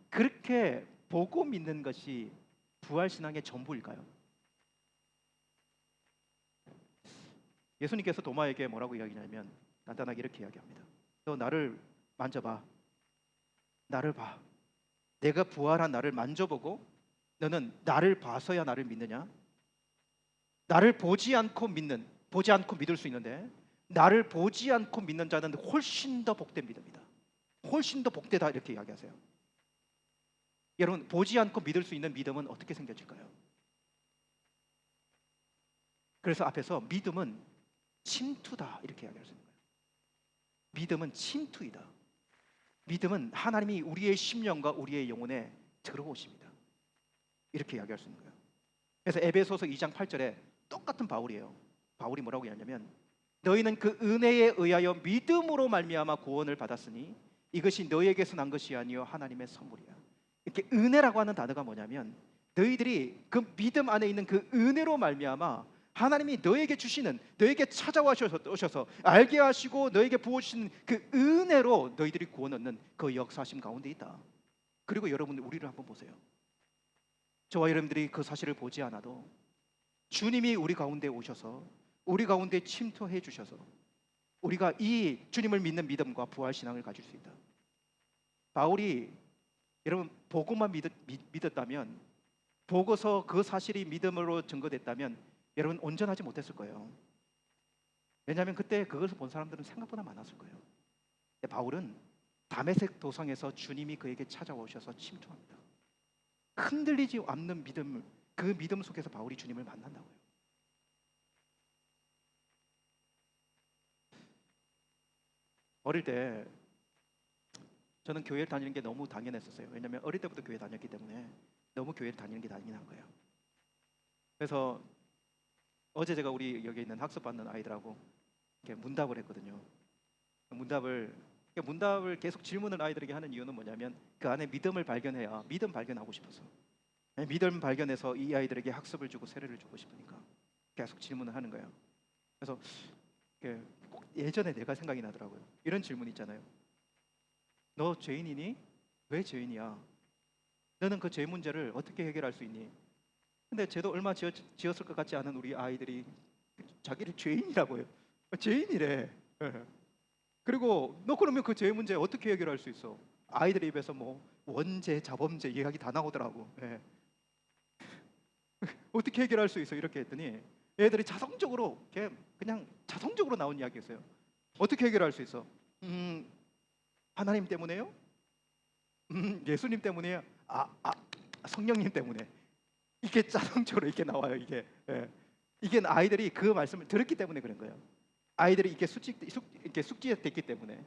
그렇게 보고 믿는 것이 부활 신앙의 전부일까요? 예수님께서 도마에게 뭐라고 이야기냐면 간단하게 이렇게 이야기합니다. 너 나를 만져봐. 나를 봐. 내가 부활한 나를 만져보고 너는 나를 봐서야 나를 믿느냐? 나를 보지 않고 믿을 수 있는데 나를 보지 않고 믿는 자는 훨씬 더 복된 믿음이다. 훨씬 더 복되다 이렇게 이야기하세요. 여러분 보지 않고 믿을 수 있는 믿음은 어떻게 생겨질까요? 그래서 앞에서 믿음은 침투다 이렇게 이야기할 수 있는 거예요. 믿음은 침투이다. 믿음은 하나님이 우리의 심령과 우리의 영혼에 들어오십니다. 이렇게 이야기할 수 있는 거예요. 그래서 에베소서 2장 8절에 똑같은 바울이에요. 바울이 뭐라고 하냐면 너희는 그 은혜에 의하여 믿음으로 말미암아 구원을 받았으니 이것이 너희에게서 난 것이 아니요 하나님의 선물이야. 이렇게 은혜라고 하는 단어가 뭐냐면 너희들이 그 믿음 안에 있는 그 은혜로 말미암아 하나님이 너에게 주시는, 너에게 찾아와 오셔서 알게 하시고 너에게 부어주시는 그 은혜로 너희들이 구원 얻는 그 역사심 가운데 있다. 그리고 여러분 우리를 한번 보세요. 저와 여러분들이 그 사실을 보지 않아도 주님이 우리 가운데 오셔서 우리 가운데 침투해 주셔서 우리가 이 주님을 믿는 믿음과 부활신앙을 가질 수 있다. 바울이 여러분 보고만 믿었다면, 보고서 그 사실이 믿음으로 증거됐다면 여러분 온전하지 못했을 거예요. 왜냐하면 그때 그것을 본 사람들은 생각보다 많았을 거예요. 근데 바울은 다메섹 도성에서 주님이 그에게 찾아오셔서 침투합니다. 흔들리지 않는 믿음을, 그 믿음 속에서 바울이 주님을 만난다고요. 어릴 때 저는 교회를 다니는 게 너무 당연했었어요. 왜냐하면 어릴 때부터 교회 다녔기 때문에 너무 교회를 다니는 게 당연한 거예요. 그래서 어제 제가 우리 여기 있는 학습받는 아이들하고 이렇게 문답을 했거든요. 문답을 계속 질문을 아이들에게 하는 이유는 뭐냐면 그 안에 믿음을 발견해야 믿음 발견하고 싶어서, 믿음 발견해서 이 아이들에게 학습을 주고 세례를 주고 싶으니까 계속 질문을 하는 거예요. 그래서 꼭 예전에 내가 생각이 나더라고요. 이런 질문 있잖아요. 너 죄인이니? 왜 죄인이야? 너는 그 죄 문제를 어떻게 해결할 수 있니? 근데 쟤도 얼마 지었을 것 같지 않은 우리 아이들이 자기를 죄인이라고 해요. 죄인이래. 그리고 너 그러면 그 죄 문제 어떻게 해결할 수 있어? 아이들 입에서 뭐 원죄, 자범죄 이야기 다 나오더라고. 어떻게 해결할 수 있어? 이렇게 했더니 애들이 자성적으로 그냥 자성적으로 나온 이야기였어요. 어떻게 해결할 수 있어? 하나님 때문에요? 예수님 때문에요? 성령님 때문에. 이게 자동적으로 이렇게 나와요. 이게 아이들이 그 말씀을 들었기 때문에 그런 거예요. 아이들이 이게 숙지됐기 때문에.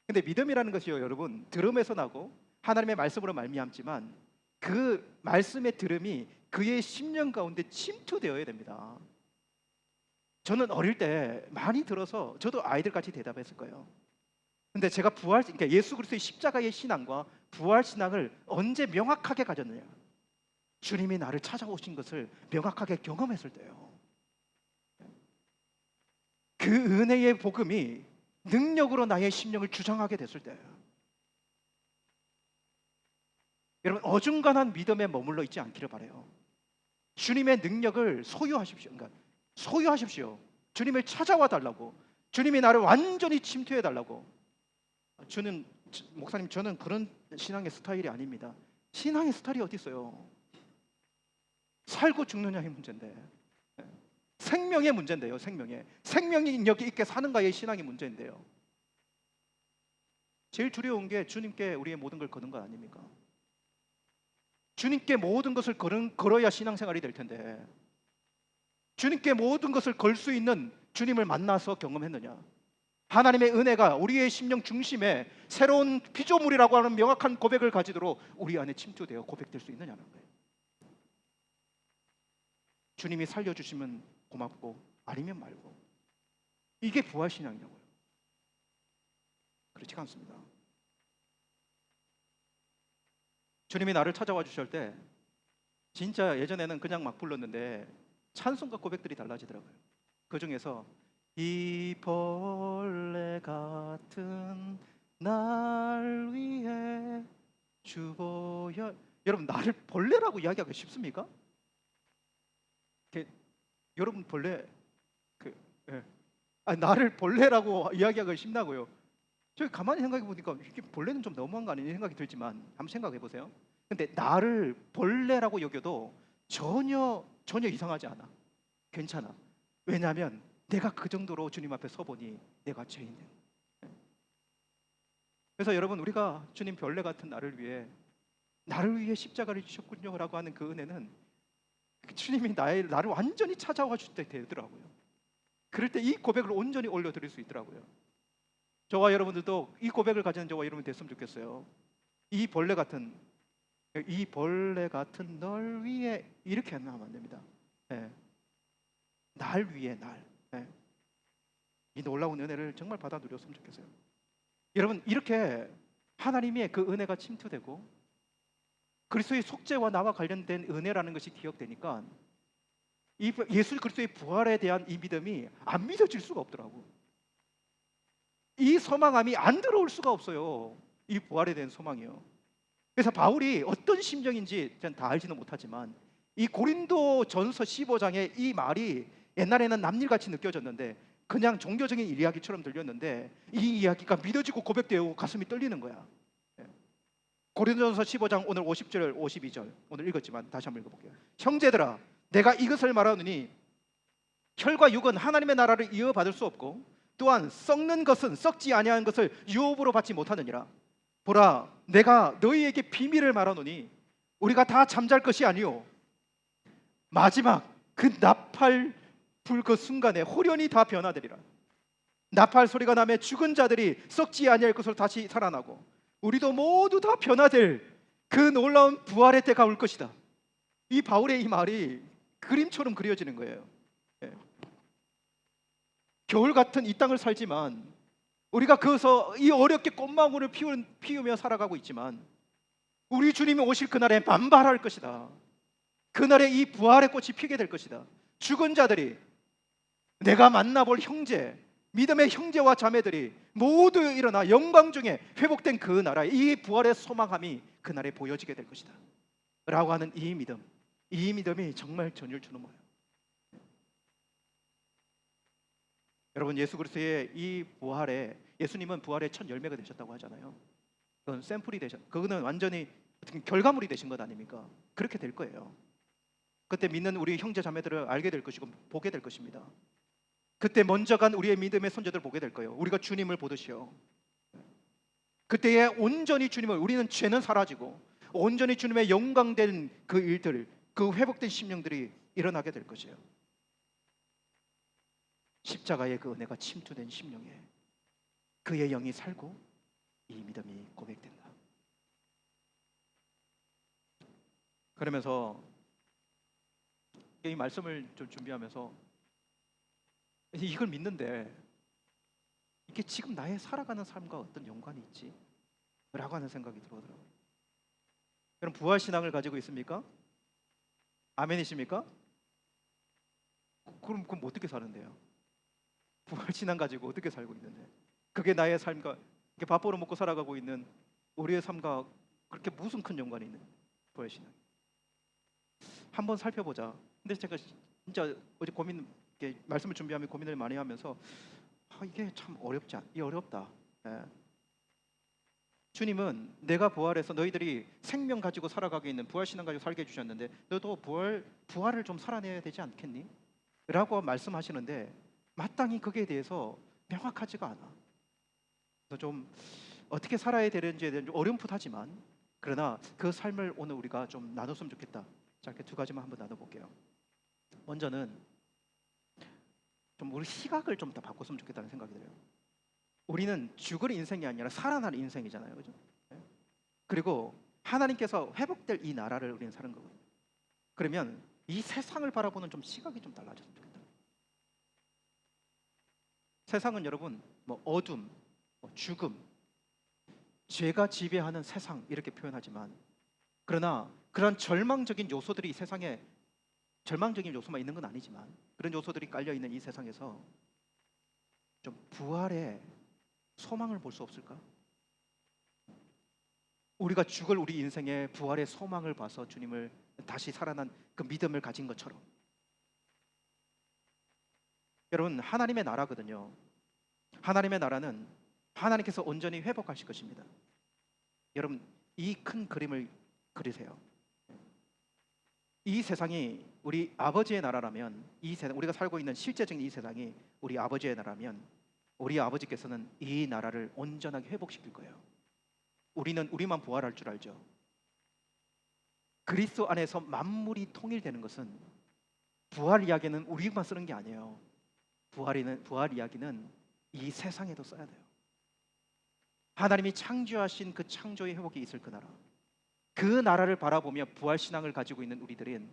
근데 믿음이라는 것이요, 여러분, 들음에서 나고 하나님의 말씀으로 말미암지만 그 말씀의 들음이 그의 심령 가운데 침투되어야 됩니다. 저는 어릴 때 많이 들어서 저도 아이들같이 대답했을 거예요. 근데 제가 그러니까 예수 그리스도의 십자가의 신앙과 부활 신앙을 언제 명확하게 가졌느냐? 주님이 나를 찾아오신 것을 명확하게 경험했을 때요. 그 은혜의 복음이 능력으로 나의 심령을 주장하게 됐을 때예요. 여러분 어중간한 믿음에 머물러 있지 않기를 바라요. 주님의 능력을 소유하십시오. 그러니까 소유하십시오. 주님을 찾아와 달라고. 주님이 나를 완전히 침투해 달라고. 목사님, 저는 그런 신앙의 스타일이 아닙니다. 신앙의 스타일이 어디 있어요? 살고 죽느냐의 문제인데, 생명의 문제인데요. 생명이 여기 있게 사는가의 신앙의 문제인데요. 제일 두려운 게 주님께 우리의 모든 걸 거는 것 아닙니까? 주님께 모든 것을 걸어야 신앙생활이 될 텐데, 주님께 모든 것을 걸 수 있는 주님을 만나서 경험했느냐? 하나님의 은혜가 우리의 심령 중심에 새로운 피조물이라고 하는 명확한 고백을 가지도록 우리 안에 침투되어 고백될 수 있느냐는 거예요. 주님이 살려주시면 고맙고 아니면 말고. 이게 부활신앙이라고요. 그렇지 않습니다. 주님이 나를 찾아와 주실 때 진짜 예전에는 그냥 막 불렀는데 찬송과 고백들이 달라지더라고요. 그 중에서 이 벌레 같은 날 위해 주보여. 여러분 나를 벌레라고 이야기하기 쉽습니까? 여러분 벌레 나를 벌레라고 이야기하기 쉽나고요? 저 가만히 생각해 보니까 이게 벌레는 좀 너무한 거 아니냐 생각이 들지만 한번 생각해 보세요. 근데 나를 벌레라고 여겨도 전혀 이상하지 않아. 괜찮아. 왜냐하면 내가 그 정도로 주님 앞에 서보니 내가 죄인이야. 그래서 여러분 우리가 주님 벌레 같은 나를 위해 십자가를 지셨군요 라고 하는 그 은혜는 주님이 나를 완전히 찾아와 줄 때 되더라고요. 그럴 때 이 고백을 온전히 올려드릴 수 있더라고요. 저와 여러분들도 이 고백을 가지는 저와 여러분 됐으면 좋겠어요. 이 벌레 같은 이 벌레 같은 널 위에 이렇게 하면 안 됩니다. 예. 날 위에 날. 예. 이 놀라운 은혜를 정말 받아 누렸으면 좋겠어요. 여러분, 이렇게 하나님의 그 은혜가 침투되고 그리스도의 속죄와 나와 관련된 은혜라는 것이 기억되니까 이 예수 그리스도의 부활에 대한 이 믿음이 안 믿어질 수가 없더라고. 이 소망함이 안 들어올 수가 없어요. 이 부활에 대한 소망이요. 그래서 바울이 어떤 심정인지 저는 다 알지는 못하지만 이 고린도 전서 15장의 이 말이 옛날에는 남일같이 느껴졌는데 그냥 종교적인 이야기처럼 들렸는데 이 이야기가 믿어지고 고백되고 가슴이 떨리는 거야. 고린도전서 15장 오늘 50절 52절 오늘 읽었지만 다시 한번 읽어볼게요. 형제들아, 내가 이것을 말하노니 혈과 육은 하나님의 나라를 이어받을 수 없고 또한 썩는 것은 썩지 아니하는 것을 유업으로 받지 못하느니라. 보라, 내가 너희에게 비밀을 말하노니 우리가 다 잠잘 것이 아니요 마지막 그 나팔 불 그 순간에 홀연히 다 변화되리라. 나팔 소리가 나며 죽은 자들이 썩지 아니할 것으로 다시 살아나고 우리도 모두 다 변화될 그 놀라운 부활의 때가 올 것이다. 이 바울의 이 말이 그림처럼 그려지는 거예요. 예. 겨울 같은 이 땅을 살지만 우리가 거기서 이 어렵게 꽃망울을 피우며 살아가고 있지만 우리 주님이 오실 그날에 만발할 것이다. 그날에 이 부활의 꽃이 피게 될 것이다. 죽은 자들이 내가 만나볼 형제, 믿음의 형제와 자매들이 모두 일어나 영광 중에 회복된 그 나라에 이 부활의 소망함이 그날에 보여지게 될 것이다 라고 하는 이 믿음, 이 믿음이 정말 전율 주는 거예요. 여러분, 예수 그리스도의 이 부활에 예수님은 부활의 첫 열매가 되셨다고 하잖아요. 그건 샘플이 그거는 완전히 결과물이 되신 것 아닙니까? 그렇게 될 거예요. 그때 믿는 우리 형제 자매들을 알게 될 것이고 보게 될 것입니다. 그때 먼저 간 우리의 믿음의 선조들 보게 될 거예요. 우리가 주님을 보듯이요. 그때에 온전히 주님을, 우리는 죄는 사라지고 온전히 주님의 영광된 그 일들, 그 회복된 심령들이 일어나게 될 것이에요. 십자가의 그 은혜가 침투된 심령에 그의 영이 살고 이 믿음이 고백된다. 그러면서 이 말씀을 좀 준비하면서 이걸 믿는데 이게 지금 나의 살아가는 삶과 어떤 연관이 있지? 라고 하는 생각이 들어오더라고요. 여러분, 부활신앙을 가지고 있습니까? 아멘이십니까? 그럼 어떻게 사는데요? 부활신앙 가지고 어떻게 살고 있는데 그게 나의 삶과 이렇게 밥 벌어 먹고 살아가고 있는 우리의 삶과 그렇게 무슨 큰 연관이 있는 부활신앙? 한번 살펴보자. 근데 제가 진짜 어제 말씀을 준비하며 고민을 많이 하면서 이게 참 어렵다. 예. 주님은 내가 부활해서 너희들이 생명 가지고 살아가게 있는 부활신앙 가지고 살게 해주셨는데 너도 부활을 좀 살아내야 되지 않겠니? 라고 말씀하시는데 마땅히 거기에 대해서 명확하지가 않아. 그래서 좀 어떻게 살아야 되는지에 대한 좀 어렴풋하지만 그러나 그 삶을 오늘 우리가 좀 나눴으면 좋겠다. 자, 이렇게 두 가지만 한번 나눠볼게요. 먼저는 좀 우리 시각을 좀 더 바꿨으면 좋겠다는 생각이 들어요. 우리는 죽을 인생이 아니라 살아날 인생이잖아요, 그죠? 그리고 하나님께서 회복될 이 나라를 우리는 사는 거거든요. 그러면 이 세상을 바라보는 좀 시각이 좀 달라졌으면 좋겠다. 세상은 여러분 어둠, 죽음, 죄가 지배하는 세상 이렇게 표현하지만 그러나 그런 절망적인 요소들이 이 세상에 절망적인 요소만 있는 건 아니지만 그런 요소들이 깔려있는 이 세상에서 좀 부활의 소망을 볼 수 없을까? 우리가 죽을 우리 인생의 부활의 소망을 봐서 주님을 다시 살아난 그 믿음을 가진 것처럼 여러분, 하나님의 나라거든요. 하나님의 나라는 하나님께서 온전히 회복하실 것입니다. 여러분, 이 큰 그림을 그리세요. 이 세상이 우리 아버지의 나라라면 이 세상, 우리가 살고 있는 실제적인 이 세상이 우리 아버지의 나라면 우리 아버지께서는 이 나라를 온전하게 회복시킬 거예요. 우리만 부활할 줄 알죠. 그리스도 안에서 만물이 통일되는 것은 부활 이야기는 우리만 쓰는 게 아니에요. 부활 이야기는 이 세상에도 써야 돼요. 하나님이 창조하신 그 창조의 회복이 있을 그 나라, 그 나라를 바라보며 부활 신앙을 가지고 있는 우리들은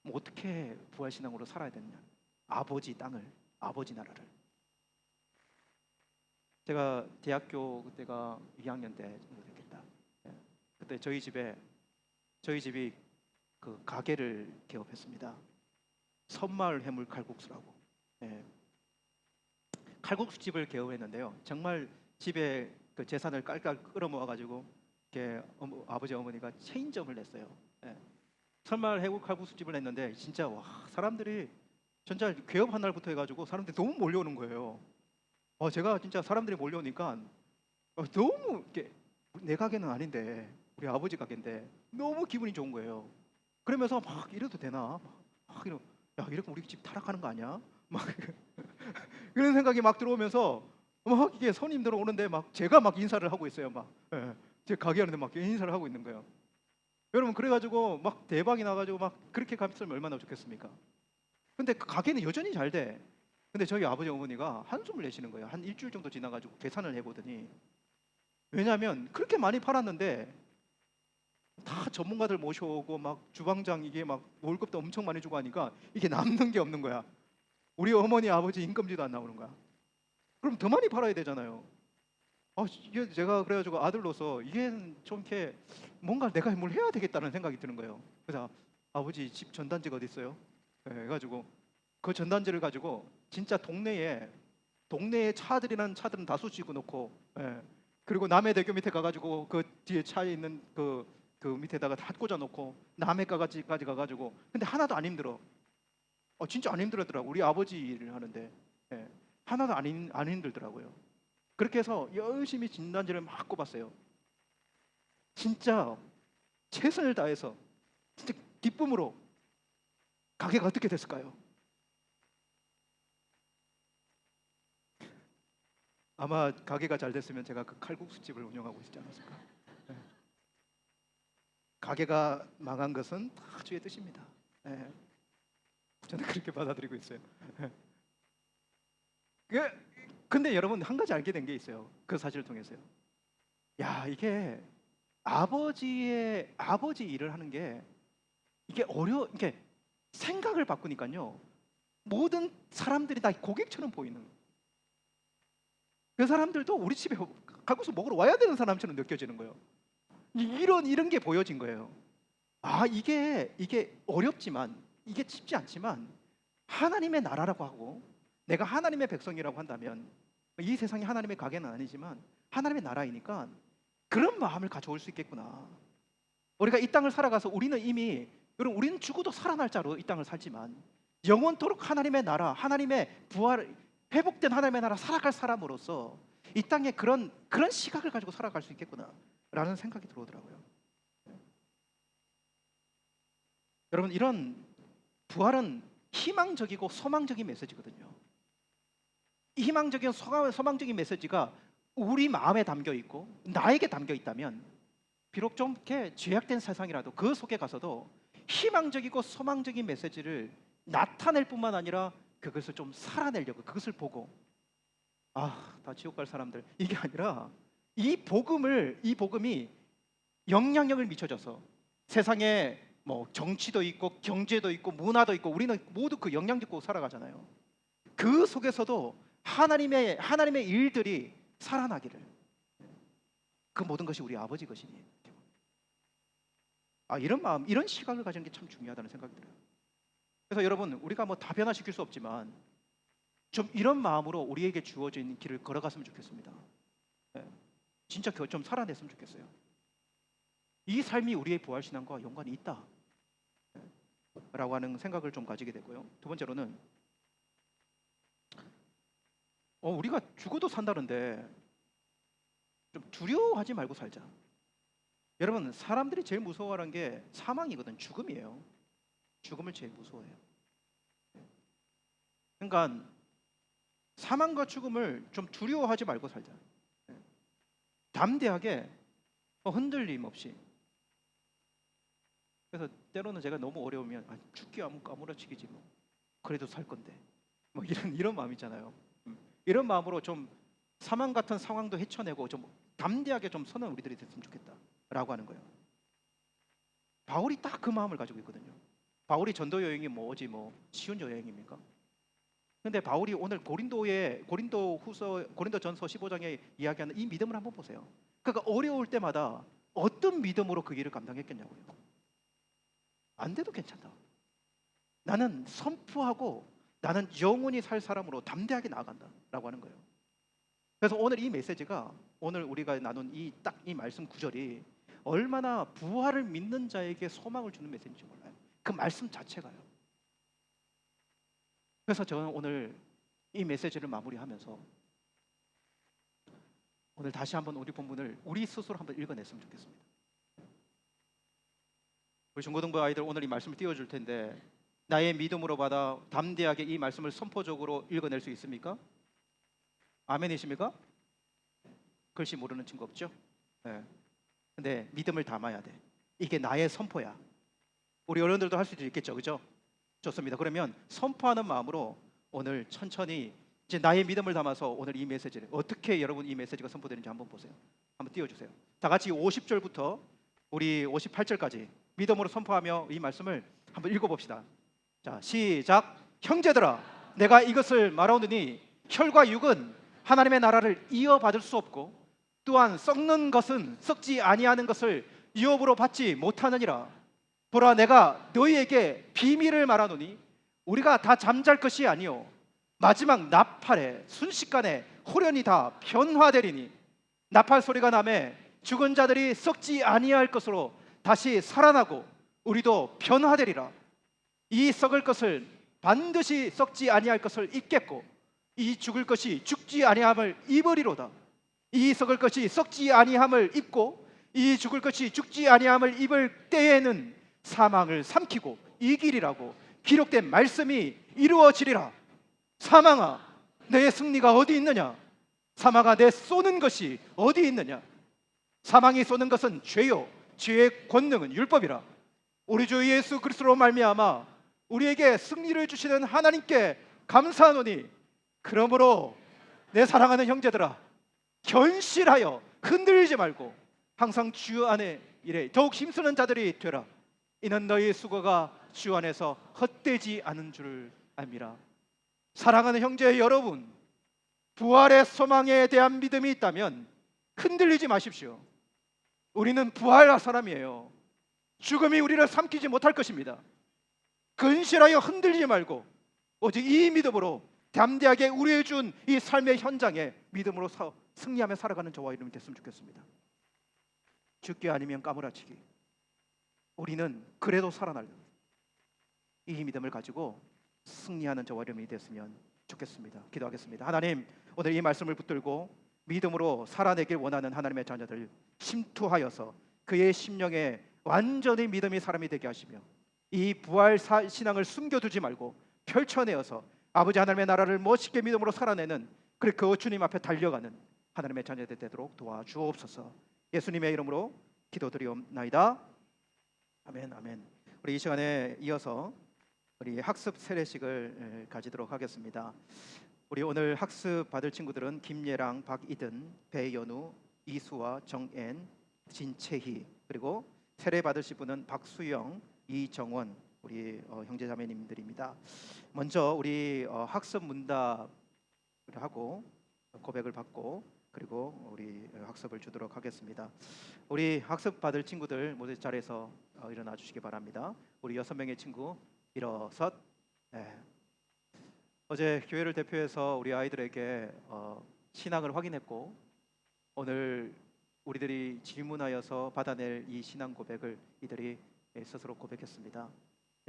뭐 어떻게 부활 신앙으로 살아야 되느냐? 아버지 땅을, 아버지 나라를. 제가 대학교 그때가 2학년 때 정도 됐겠다. 예. 그때 저희 집이 그 가게를 개업했습니다. 섬마을 해물 칼국수라고. 예. 칼국수집을 개업했는데요. 정말 집에 그 재산을 깔깔 끌어모아 가지고 이렇게 아버지 어머니가 체인점을 냈어요. 예. 설마을 해국 칼국수집을 냈는데 진짜 와 사람들이 진짜 개업한 날부터 해가지고 사람들이 너무 몰려오는 거예요. 제가 진짜 사람들이 몰려오니까 너무 이렇게 내 가게는 아닌데 우리 아버지 가게인데 너무 기분이 좋은 거예요. 그러면서 막 이래도 되나? 막 이러, 야 이렇게 우리 집 타락하는 거 아니야? 막 그런 생각이 막 들어오면서 막 이게 손님들 오는데 막 제가 막 인사를 하고 있어요. 막 예, 제 가게 하는데 막 인사를 하고 있는 거예요. 여러분 그래가지고 막 대박이 나가지고 막 그렇게 갔으면 얼마나 좋겠습니까? 근데 그 가게는 여전히 잘 돼. 근데 저희 아버지 어머니가 한숨을 내시는 거예요. 한 일주일 정도 지나가지고 계산을 해보더니 왜냐하면 그렇게 많이 팔았는데 다 전문가들 모셔오고 막 주방장 이게 막 월급도 엄청 많이 주고 하니까 이게 남는 게 없는 거야. 우리 어머니 아버지 인건비도 안 나오는 거야. 그럼 더 많이 팔아야 되잖아요. 이게 제가 그래가지고 아들로서 이게 좀 이렇게 뭔가 내가 뭘 해야 되겠다는 생각이 드는 거예요. 그래서 아버지 집 전단지가 어디 있어요? 해가지고 그 전단지를 가지고 진짜 동네에 차들이란 차들은 다 쑤시고 놓고 그리고 남해대교 밑에 가가지고 그 뒤에 차에 있는 그 밑에다가 다 꽂아 놓고 남해가까지 가가지고 근데 하나도 안 힘들어. 진짜 안 힘들었더라고. 우리 아버지 일을 하는데 하나도 안 힘들더라고요. 그렇게 해서 열심히 진단지를 막 꼽았어요. 진짜 최선을 다해서 진짜 기쁨으로. 가게가 어떻게 됐을까요? 아마 가게가 잘 됐으면 제가 그 칼국수집을 운영하고 있지 않았을까. 네. 가게가 망한 것은 다 주의 뜻입니다. 네. 저는 그렇게 받아들이고 있어요. 네. 근데 여러분 한 가지 알게 된 게 있어요. 그 사실을 통해서요. 야 이게 아버지 일을 하는 게 이게 이게 생각을 바꾸니까요. 모든 사람들이 다 고객처럼 보이는. 그 사람들도 우리 집에 칼국수 먹으러 와야 되는 사람처럼 느껴지는 거예요. 이런 게 보여진 거예요. 이게 어렵지만 이게 쉽지 않지만 하나님의 나라라고 하고 내가 하나님의 백성이라고 한다면 이 세상이 하나님의 가게는 아니지만 하나님의 나라이니까 그런 마음을 가져올 수 있겠구나. 우리가 이 땅을 살아가서 우리는 이미 여러분 우리는 죽어도 살아날 자로 이 땅을 살지만 영원토록 하나님의 나라, 하나님의 부활, 회복된 하나님의 나라 살아갈 사람으로서 이 땅에 그런 시각을 가지고 살아갈 수 있겠구나라는 생각이 들어오더라고요. 여러분 이런 부활은 희망적이고 소망적인 메시지거든요. 이 희망적인 소망적인 메시지가 우리 마음에 담겨 있고 나에게 담겨 있다면 비록 좀 이렇게 죄악된 세상이라도 그 속에 가서도 희망적이고 소망적인 메시지를 나타낼 뿐만 아니라 그것을 좀 살아내려고 그것을 보고 다 지옥 갈 사람들 이게 아니라 이 복음이 영향력을 미쳐줘서 세상에 뭐 정치도 있고 경제도 있고 문화도 있고 우리는 모두 그 영향 듣고 살아가잖아요. 그 속에서도 하나님의 일들이 살아나기를 그 모든 것이 우리 아버지 것이니 이런 마음 이런 시각을 가지는 게 참 중요하다는 생각이 들어요. 그래서 여러분 우리가 뭐 다 변화시킬 수 없지만 좀 이런 마음으로 우리에게 주어진 길을 걸어갔으면 좋겠습니다. 진짜 좀 살아냈으면 좋겠어요. 이 삶이 우리의 부활신앙과 연관이 있다 라고 하는 생각을 좀 가지게 되고요. 두 번째로는 우리가 죽어도 산다는데 좀 두려워하지 말고 살자. 여러분 사람들이 제일 무서워하는 게 사망이거든. 죽음이에요. 죽음을 제일 무서워해요. 그러니까 사망과 죽음을 좀 두려워하지 말고 살자. 담대하게 흔들림 없이. 그래서 때로는 제가 너무 어려우면 죽기 아무렇지기지 뭐 그래도 살 건데 뭐 이런 마음 있잖아요. 이런 마음으로 좀 사망 같은 상황도 헤쳐내고 좀 담대하게 좀 서는 우리들이 됐으면 좋겠다라고 하는 거예요. 바울이 딱 그 마음을 가지고 있거든요. 바울이 전도 여행이 뭐지 뭐 쉬운 여행입니까? 근데 바울이 오늘 고린도전서 15장에 이야기하는 이 믿음을 한번 보세요. 그러니까 어려울 때마다 어떤 믿음으로 그 일을 감당했겠냐고요. 안 돼도 괜찮다. 나는 선포하고 나는 영원히 살 사람으로 담대하게 나아간다라고 하는 거예요. 그래서 오늘 이 메시지가, 오늘 우리가 나눈 이 말씀 구절이 얼마나 부활을 믿는 자에게 소망을 주는 메시지인지 몰라요. 그 말씀 자체가요. 그래서 저는 오늘 이 메시지를 마무리하면서 오늘 다시 한번 우리 본문을 우리 스스로 한번 읽어냈으면 좋겠습니다. 우리 중고등부 아이들 오늘 이 말씀을 띄워줄 텐데, 나의 믿음으로 받아 담대하게 이 말씀을 선포적으로 읽어낼 수 있습니까? 아멘이십니까? 글씨 모르는 친구 없죠? 네. 근데 믿음을 담아야 돼. 이게 나의 선포야. 우리 어른들도 할 수도 있겠죠, 그죠? 좋습니다. 그러면 선포하는 마음으로 오늘 천천히 이제 나의 믿음을 담아서 오늘 이 메시지를 어떻게 여러분 이 메시지가 선포되는지 한번 보세요. 한번 띄워주세요. 다 같이 50절부터 우리 58절까지 믿음으로 선포하며 이 말씀을 한번 읽어봅시다. 자, 시작. 형제들아, 내가 이것을 말하오느니 혈과 육은 하나님의 나라를 이어받을 수 없고 또한 썩는 것은 썩지 아니하는 것을 유업으로 받지 못하느니라. 보라, 내가 너희에게 비밀을 말하노니 우리가 다 잠잘 것이 아니요 마지막 나팔에 순식간에 호련히 다 변화되리니, 나팔 소리가 나매 죽은 자들이 썩지 아니할 것으로 다시 살아나고 우리도 변화되리라. 이 썩을 것을 반드시 썩지 아니할 것을 입겠고 이 죽을 것이 죽지 아니함을 입으리로다. 이 썩을 것이 썩지 아니함을 입고 이 죽을 것이 죽지 아니함을 입을 때에는 사망을 삼키고 이기리라고 기록된 말씀이 이루어지리라. 사망아, 내 승리가 어디 있느냐? 사망아, 내 쏘는 것이 어디 있느냐? 사망이 쏘는 것은 죄요, 죄의 권능은 율법이라. 우리 주 예수 그리스도로 말미암아 우리에게 승리를 주시는 하나님께 감사하노니, 그러므로 내 사랑하는 형제들아, 견실하여 흔들리지 말고 항상 주 안에 일해 더욱 힘쓰는 자들이 되라. 이는 너희 수고가 주 안에서 헛되지 않은 줄을 압니다. 사랑하는 형제 여러분, 부활의 소망에 대한 믿음이 있다면 흔들리지 마십시오. 우리는 부활할 사람이에요. 죽음이 우리를 삼키지 못할 것입니다. 근실하여 흔들리지 말고 오직 이 믿음으로 담대하게 우리의 준 이 삶의 현장에 믿음으로 승리하며 살아가는 저와 여러분이 됐으면 좋겠습니다. 죽기 아니면 까무라치기. 우리는 그래도 살아날 이 믿음을 가지고 승리하는 저와 여러분이 됐으면 좋겠습니다. 기도하겠습니다. 하나님, 오늘 이 말씀을 붙들고 믿음으로 살아내길 원하는 하나님의 자녀들 심투하여서 그의 심령에 완전히 믿음의 사람이 되게 하시며 이 부활 신앙을 숨겨두지 말고 펼쳐내어서 아버지 하나님의 나라를 멋있게 믿음으로 살아내는 그 주님 앞에 달려가는 하나님의 자녀들 되도록 도와주옵소서. 예수님의 이름으로 기도드리옵나이다. 아멘, 아멘. 우리 이 시간에 이어서 우리 학습 세례식을 가지도록 하겠습니다. 우리 오늘 학습 받을 친구들은 김예랑, 박이든, 배연우, 이수아, 정앤, 진채희, 그리고 세례 받으실 분은 박수영, 이정원, 우리 형제자매님들입니다. 먼저 우리 학습 문답을 하고 고백을 받고 그리고 우리 학습을 주도록 하겠습니다. 우리 학습 받을 친구들 모두 자리에서 일어나 주시기 바랍니다. 우리 6명의 친구 일어섰. 네. 어제 교회를 대표해서 우리 아이들에게 신앙을 확인했고 오늘 우리들이 질문하여서 받아낼 이 신앙 고백을 이들이 스스로 고백했습니다.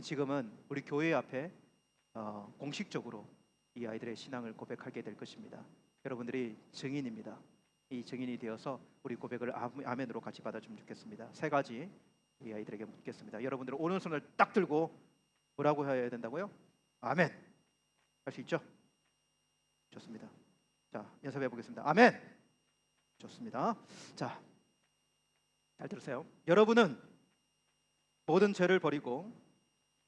지금은 우리 교회 앞에 공식적으로 이 아이들의 신앙을 고백하게 될 것입니다. 여러분들이 증인입니다. 이 증인이 되어서 우리 고백을 아멘으로 같이 받아주면 좋겠습니다. 3가지 이 아이들에게 묻겠습니다. 여러분들은 오른손을 딱 들고 뭐라고 해야 된다고요? 아멘. 할 수 있죠? 좋습니다. 자, 연습해 보겠습니다. 아멘. 좋습니다. 자, 잘 들으세요. 여러분은 모든 죄를 버리고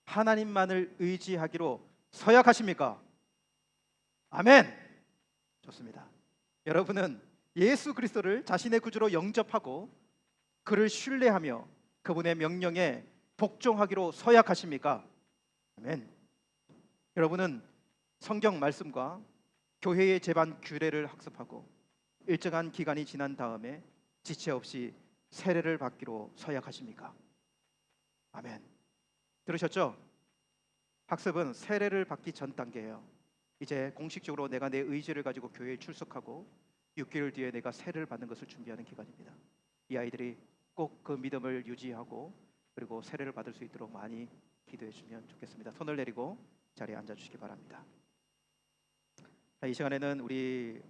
하나님만을 의지하기로 서약하십니까? 아멘. 좋습니다. 여러분은 예수 그리스도를 자신의 구주로 영접하고 그를 신뢰하며 그분의 명령에 복종하기로 서약하십니까? 아멘. 여러분은 성경 말씀과 교회의 제반 규례를 학습하고 일정한 기간이 지난 다음에 지체 없이 세례를 받기로 서약하십니까? 아멘. 들으셨죠? 학습은 세례를 받기 전 단계예요. 이제 공식적으로 내가 내 의지를 가지고 교회에 출석하고 6개월 뒤에 내가 세례를 받는 것을 준비하는 기간입니다. 이 아이들이 꼭 그 믿음을 유지하고 그리고 세례를 받을 수 있도록 많이 기도해 주면 좋겠습니다. 손을 내리고 자리에 앉아 주시기 바랍니다. 이 시간에는 우리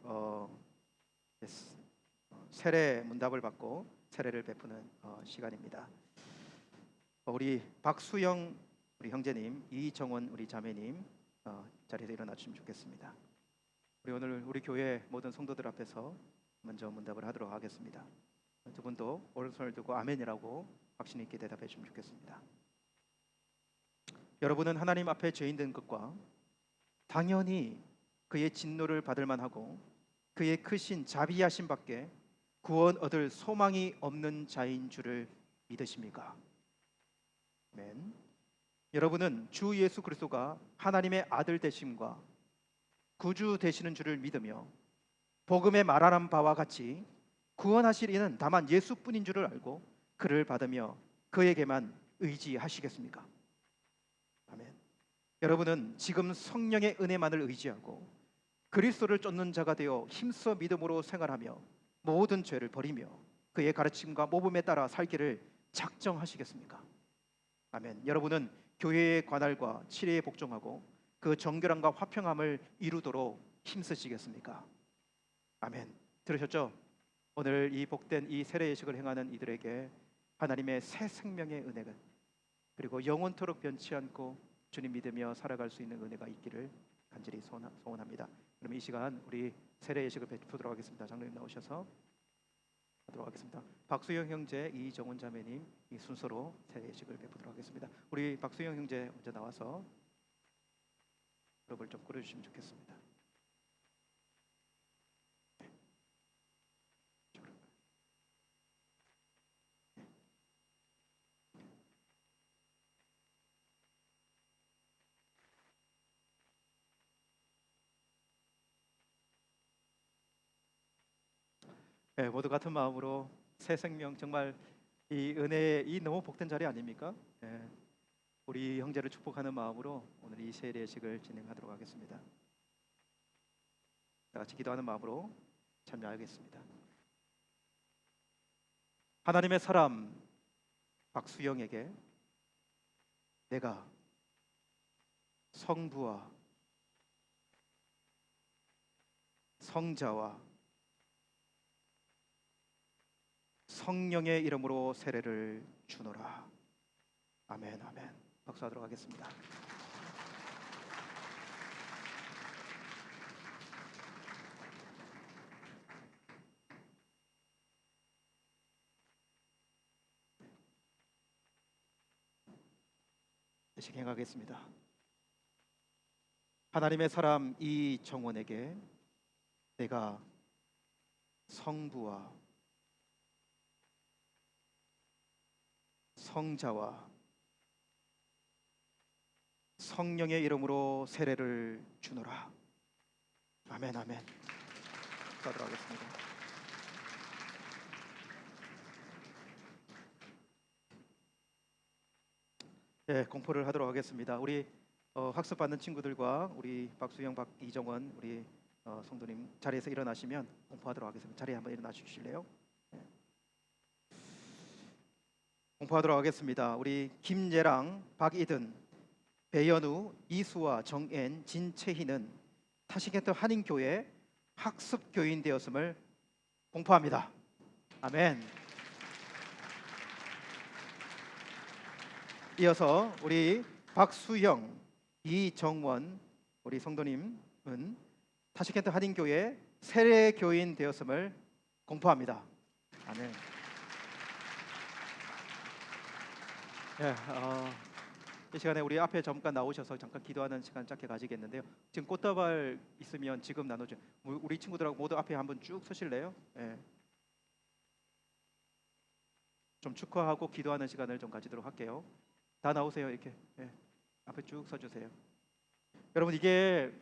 세례 문답을 받고 세례를 베푸는 시간입니다. 우리 박수영 우리 형제님, 이정원 우리 자매님 자리에서 일어나 주시면 좋겠습니다. 우리 오늘 우리 교회 모든 성도들 앞에서 먼저 문답을 하도록 하겠습니다. 두 분도 오른손을 들고 아멘이라고 확신 있게 대답해 주시면 좋겠습니다. 여러분은 하나님 앞에 죄인 된 것과 당연히 그의 진노를 받을 만하고 그의 크신 자비하심 밖에 구원 얻을 소망이 없는 자인 줄을 믿으십니까? 아멘. 여러분은 주 예수 그리스도가 하나님의 아들 되심과 구주 되시는 줄을 믿으며 복음에 말하는 바와 같이 구원하실 이는 다만 예수뿐인 줄을 알고 그를 받으며 그에게만 의지하시겠습니까? 아멘. 여러분은 지금 성령의 은혜만을 의지하고 그리스도를 쫓는 자가 되어 힘써 믿음으로 생활하며 모든 죄를 버리며 그의 가르침과 모범에 따라 살기를 작정하시겠습니까? 아멘. 여러분은 교회의 관할과 치례에 복종하고 그 정결함과 화평함을 이루도록 힘쓰시겠습니까? 아멘. 들으셨죠? 오늘 이 복된 이 세례 예식을 행하는 이들에게 하나님의 새 생명의 은혜가 그리고 영원토록 변치 않고 주님 믿으며 살아갈 수 있는 은혜가 있기를 간절히 소원합니다. 그럼 이 시간 우리 세례 예식을 베푸도록 하겠습니다. 장로님 나오셔서 하도록 하겠습니다. 박수영 형제, 이정원 자매님 이 순서로 세례 예식을 베푸도록 하겠습니다. 우리 박수영 형제 먼저 나와서 무릎을 좀 꿇어주시면 좋겠습니다. 네, 모두 같은 마음으로 새 생명 정말 이 은혜 이 너무 복된 자리 아닙니까? 네, 우리 형제를 축복하는 마음으로 오늘 이 세례 예식을 진행하도록 하겠습니다. 다 같이 기도하는 마음으로 참여하겠습니다. 하나님의 사람 박수영에게 내가 성부와 성자와 성령의 이름으로 세례를 주노라. 아멘, 아멘. 박수하도록 하겠습니다. 예식 행하겠습니다. 하나님의 사람 이정원에게 내가 성부와 성자와 성령의 이름으로 세례를 주노라. 아멘, 아멘. 기도하도록 하겠습니다. 네, 공포를 하도록 하겠습니다. 우리 학습받는 친구들과 우리 박수영, 이정원 우리 성도님 자리에서 일어나시면 공포하도록 하겠습니다. 자리에 한번 일어나 주실래요? 네. 공포하도록 하겠습니다. 우리 김예랑, 박이든, 배연우, 이수와, 정앤, 진채희는 타시겐트 한인교회 학습교인 되었음을 공포합니다. 아멘. 이어서 우리 박수영, 이정원 우리 성도님은 타시켄트 한인교회 세례교인 되었음을 공포합니다. 아멘. 예, 이 시간에 우리 앞에 잠깐 나오셔서 잠깐 기도하는 시간 짧게 가지겠는데요. 지금 꽃다발 있으면 지금 나눠줘. 우리 친구들하고 모두 앞에 한번 쭉 서실래요? 예. 좀 축하하고 기도하는 시간을 좀 가지도록 할게요. 다 나오세요. 이렇게 앞에 쭉 서주세요. 여러분 이게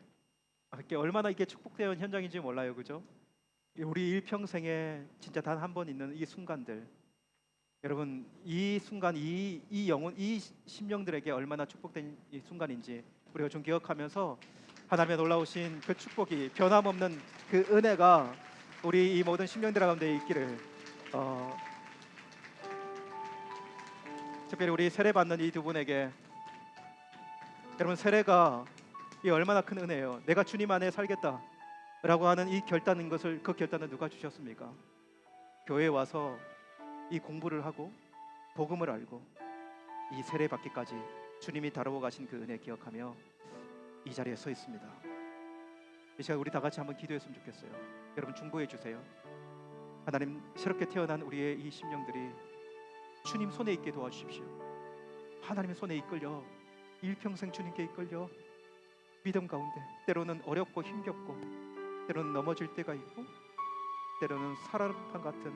얼마나 이게 축복되는 현장인지 몰라요, 그죠? 우리 일평생에 진짜 단 한 번 있는 이 순간들, 여러분 이 순간 이 영혼 이 심령들에게 얼마나 축복된 이 순간인지 우리가 좀 기억하면서 하나님의 놀라우신 그 축복이 변함없는 그 은혜가 우리 이 모든 심령들 가운데 있기를 특별히 우리 세례 받는 이 두 분에게 여러분 세례가 이 얼마나 큰 은혜예요. 내가 주님 안에 살겠다라고 하는 이 결단인 것을 그 결단을 누가 주셨습니까? 교회에 와서 이 공부를 하고 복음을 알고 이 세례 받기까지 주님이 다루어 가신 그 은혜 기억하며 이 자리에 서 있습니다. 이 시간 우리 다 같이 한번 기도했으면 좋겠어요. 여러분 중보해 주세요. 하나님 새롭게 태어난 우리의 이 심령들이 주님 손에 있게 도와주십시오. 하나님의 손에 이끌려 일평생 주님께 이끌려 믿음 가운데 때로는 어렵고 힘겹고 때로는 넘어질 때가 있고 때로는 사람판 같은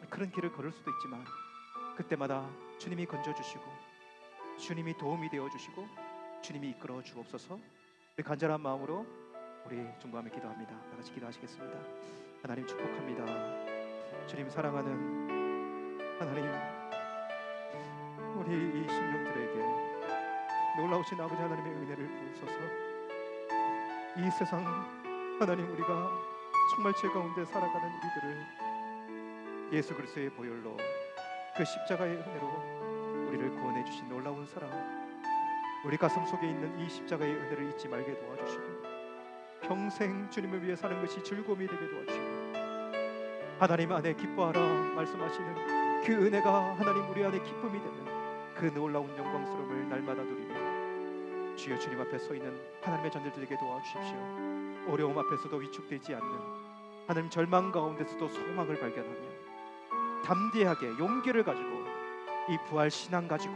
그런 길을 걸을 수도 있지만 그때마다 주님이 건져주시고 주님이 도움이 되어주시고 주님이 이끌어 주옵소서. 우리 간절한 마음으로 우리 중보하며 기도합니다. 다 같이 기도하시겠습니다. 하나님 축복합니다. 주님 사랑하는 하나님, 우리 이 심령들에게 놀라우신 아버지 하나님의 은혜를 부으소서. 이 세상 하나님 우리가 정말 죄 가운데 살아가는 우리들을 예수 그리스도의 보혈로 그 십자가의 은혜로 우리를 구원해 주신 놀라운 사랑, 우리 가슴 속에 있는 이 십자가의 은혜를 잊지 말게 도와주시고 평생 주님을 위해 사는 것이 즐거움이 되게 도와주시고 하나님 안에 기뻐하라 말씀하시는 그 은혜가 하나님 우리 안에 기쁨이 되는 그 놀라운 영광스러움을 날마다 누리며 주여 주님 앞에 서 있는 하나님의 자녀들에게 도와주십시오. 어려움 앞에서도 위축되지 않는 하나님 절망 가운데서도 소망을 발견하며 담대하게 용기를 가지고 이 부활 신앙 가지고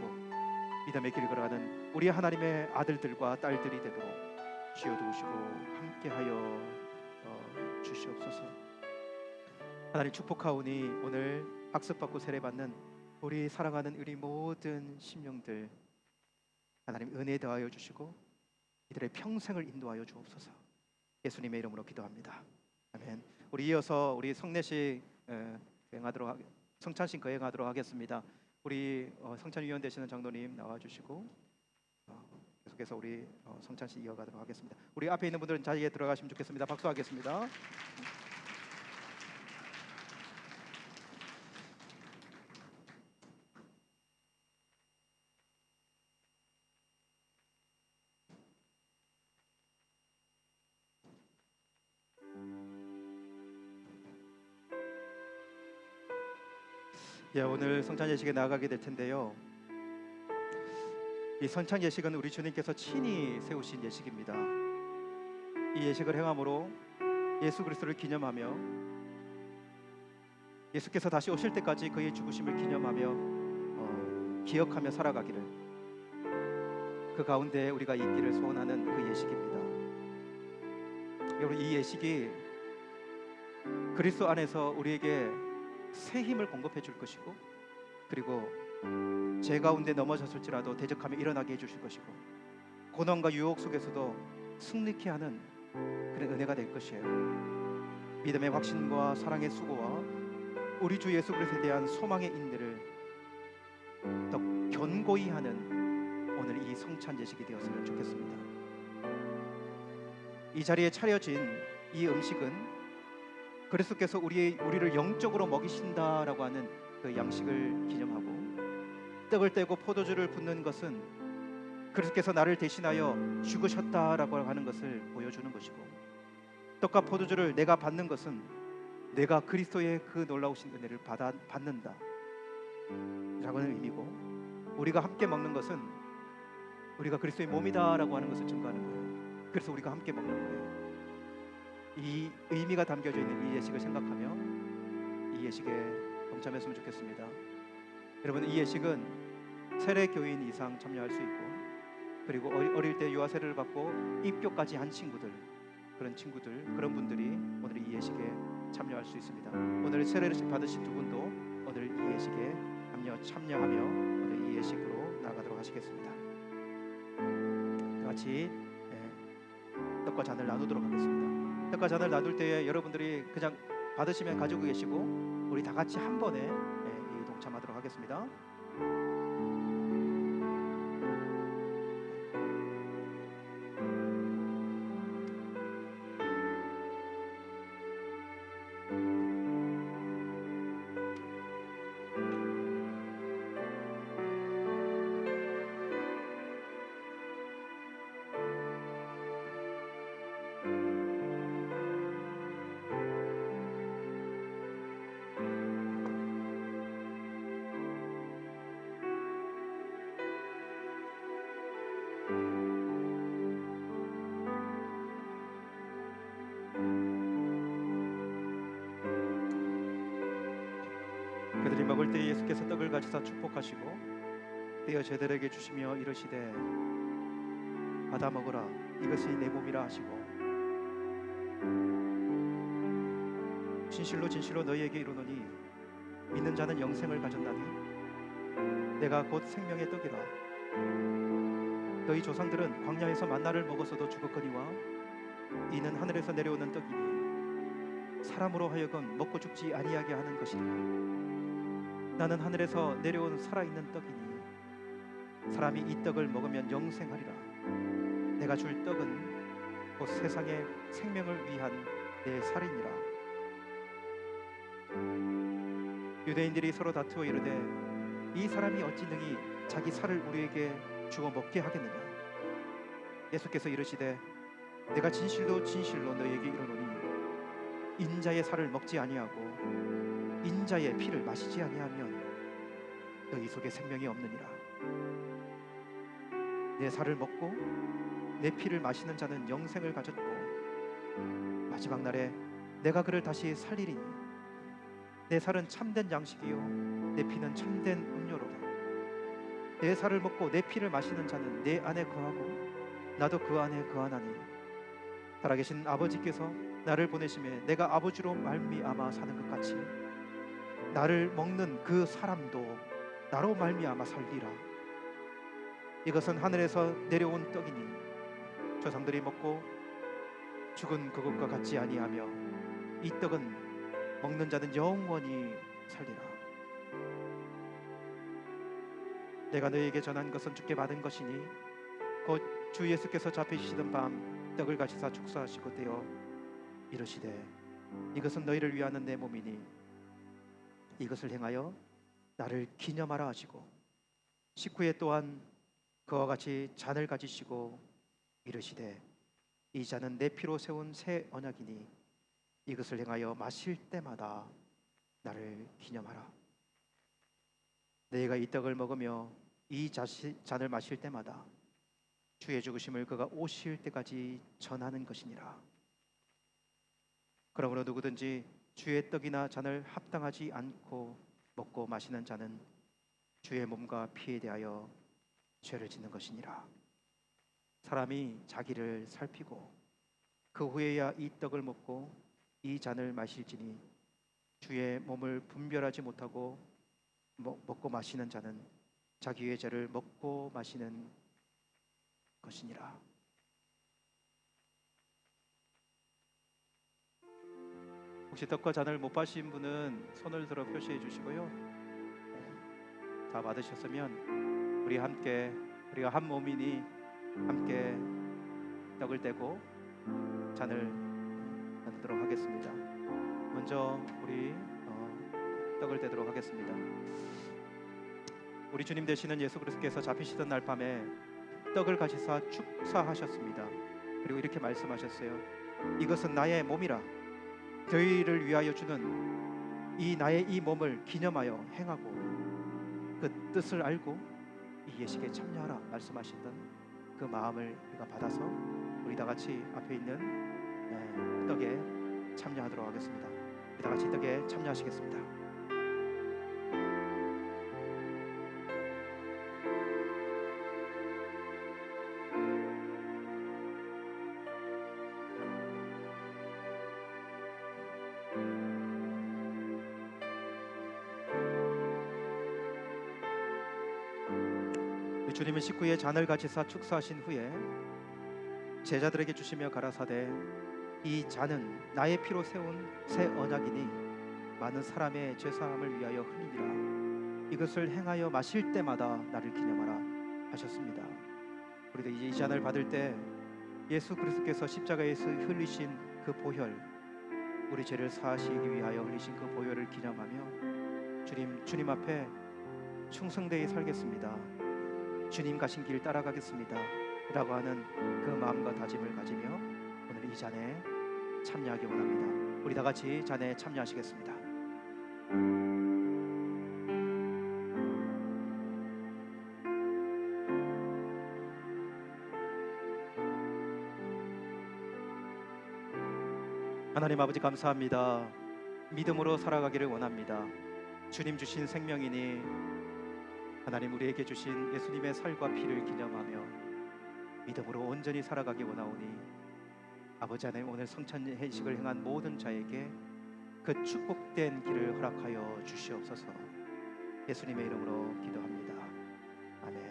믿음의 길 걸어가는 우리 하나님의 아들들과 딸들이 되도록 주여 도우시고 함께하여 주시옵소서. 하나님 축복하오니 오늘 학습받고 세례받는 우리 사랑하는 우리 모든 심령들 하나님 은혜 더하여 주시고 이들의 평생을 인도하여 주옵소서. 예수님의 이름으로 기도합니다. 아멘. 우리 이어서 우리 성례식 성찬식 거행하도록 하겠습니다. 우리 성찬위원 되시는 장로님 나와주시고 계속해서 우리 성찬식 이어가도록 하겠습니다. 우리 앞에 있는 분들은 자리에 들어가시면 좋겠습니다. 박수하겠습니다. 오늘 성찬 예식에 나아가게 될 텐데요. 이 성찬 예식은 우리 주님께서 친히 세우신 예식입니다. 이 예식을 행함으로 예수 그리스도를 기념하며 예수께서 다시 오실 때까지 그의 죽으심을 기념하며 기억하며 살아가기를 그 가운데 우리가 있기를 소원하는 그 예식입니다. 여러분 이 예식이 그리스도 안에서 우리에게 새 힘을 공급해 줄 것이고 그리고 죄 가운데 넘어졌을지라도 대적하며 일어나게 해주실 것이고 고난과 유혹 속에서도 승리케 하는 그런 은혜가 될 것이에요. 믿음의 확신과 사랑의 수고와 우리 주 예수 그리스도에 대한 소망의 인내를 더 견고히 하는 오늘 이 성찬 예식이 되었으면 좋겠습니다. 이 자리에 차려진 이 음식은 그리스도께서 우리를 영적으로 먹이신다라고 하는 그 양식을 기념하고 떡을 떼고 포도주를 붓는 것은 그리스도께서 나를 대신하여 죽으셨다라고 하는 것을 보여주는 것이고 떡과 포도주를 내가 받는 것은 내가 그리스도의 그 놀라우신 은혜를 받는다 라고 하는 의미고 우리가 함께 먹는 것은 우리가 그리스도의 몸이다라고 하는 것을 증거하는 거예요. 그래서 우리가 함께 먹는 거예요. 이 의미가 담겨져 있는 이 예식을 생각하며 이 예식에 동참했으면 좋겠습니다. 여러분 이 예식은 세례 교인 이상 참여할 수 있고 그리고 어릴 때 유아 세례를 받고 입교까지 한 친구들 그런 분들이 오늘 이 예식에 참여할 수 있습니다. 오늘 세례를 받으신 두 분도 오늘 이 예식에 참여하며 오늘 이 예식으로 하시겠습니다. 같이 떡과 잔을 나누도록 하겠습니다. 떡과 잔을 나눌 때에 여러분들이 그냥 받으시면 가지고 계시고 우리 다 같이 한 번에 이 동참하도록 하겠습니다. 그들이 먹을 때 예수께서 떡을 가지사 축복하시고 떼어 제들에게 주시며 이르시되 받아 먹으라 이것이 내 몸이라 하시고 진실로 진실로 너희에게 이르노니 믿는 자는 영생을 가졌나니 내가 곧 생명의 떡이라. 너희 조상들은 광야에서 만나를 먹어서도 죽었거니와 이는 하늘에서 내려오는 떡이니 사람으로 하여금 먹고 죽지 아니하게 하는 것이라. 나는 하늘에서 내려온 살아있는 떡이니 사람이 이 떡을 먹으면 영생하리라. 내가 줄 떡은 곧 세상의 생명을 위한 내 살이니라. 유대인들이 서로 다투어 이르되 이 사람이 어찌 능히 자기 살을 우리에게 주어 먹게 하겠느냐. 예수께서 이르시되 내가 진실로 진실로 너희에게 이르노니 인자의 살을 먹지 아니하고 인자의 피를 마시지 아니하면 너희 속에 생명이 없느니라. 내 살을 먹고 내 피를 마시는 자는 영생을 가졌고 마지막 날에 내가 그를 다시 살리리니 내 살은 참된 양식이요 내 피는 참된 음료로다. 내 살을 먹고 내 피를 마시는 자는 내 안에 거하고 나도 그 안에 거하나니 살아계신 아버지께서 나를 보내심에 내가 아버지로 말미암아 사는 것 같이 나를 먹는 그 사람도 나로 말미암아 살리라. 이것은 하늘에서 내려온 떡이니 조상들이 먹고 죽은 그것과 같지 아니하며 이 떡은 먹는 자는 영원히 살리라. 내가 너희에게 전한 것은 주께 받은 것이니 곧 주 예수께서 잡히시던 밤 떡을 가지사 축사하시고 떼어 이르시되 이것은 너희를 위하는 내 몸이니 이것을 행하여 나를 기념하라 하시고 식후에 또한 그와 같이 잔을 가지시고 이르시되 이 잔은 내 피로 세운 새 언약이니 이것을 행하여 마실 때마다 나를 기념하라. 너희가 이 떡을 먹으며 이 잔을 마실 때마다 주의 죽으심을 그가 오실 때까지 전하는 것이니라. 그러므로 누구든지 주의 떡이나 잔을 합당하지 않고 먹고 마시는 자는 주의 몸과 피에 대하여 죄를 짓는 것이니라. 사람이 자기를 살피고 그 후에야 이 떡을 먹고 이 잔을 마실지니 주의 몸을 분별하지 못하고 먹고 마시는 자는 자기의 죄를 먹고 마시는 것이니라. 혹시 떡과 잔을 못 받으신 분은 손을 들어 표시해 주시고요. 다 받으셨으면 우리가 한 몸이니 함께 떡을 떼고 잔을 나누도록 하겠습니다. 먼저 우리 떡을 떼도록 하겠습니다. 우리 주님 되시는 예수 그리스도께서 잡히시던 날 밤에 떡을 가지사 축사하셨습니다. 그리고 이렇게 말씀하셨어요. 이것은 나의 몸이라. 너희를 위하여 주는 이 나의 이 몸을 기념하여 행하고 그 뜻을 알고 이 예식에 참여하라 말씀하시던 그 마음을 우리가 받아서 우리 다 같이 앞에 있는 떡에 참여하도록 하겠습니다. 우리 다 같이 떡에 참여하시겠습니다. 주님은 식구의 잔을 가지사 축사하신 후에 제자들에게 주시며 가라사대 이 잔은 나의 피로 세운 새 언약이니 많은 사람의 죄사함을 위하여 흘리니라. 이것을 행하여 마실 때마다 나를 기념하라 하셨습니다. 우리도 이제 이 잔을 받을 때 예수 그리스도께서 십자가에서 흘리신 그 보혈, 우리 죄를 사하시기 위하여 흘리신 그 보혈을 기념하며 주님 앞에 충성되이 살겠습니다, 주님 가신 길 따라가겠습니다 라고 하는 그 마음과 다짐을 가지며 오늘 이 잔에 참여하기 원합니다. 우리 다 같이 잔에 참여하시겠습니다. 하나님 아버지 감사합니다. 믿음으로 살아가기를 원합니다. 주님 주신 생명이니 하나님 우리에게 주신 예수님의 살과 피를 기념하며 믿음으로 온전히 살아가기 원하오니 아버지 하나님 오늘 성찬회식을 행한 모든 자에게 그 축복된 길을 허락하여 주시옵소서. 예수님의 이름으로 기도합니다. 아멘.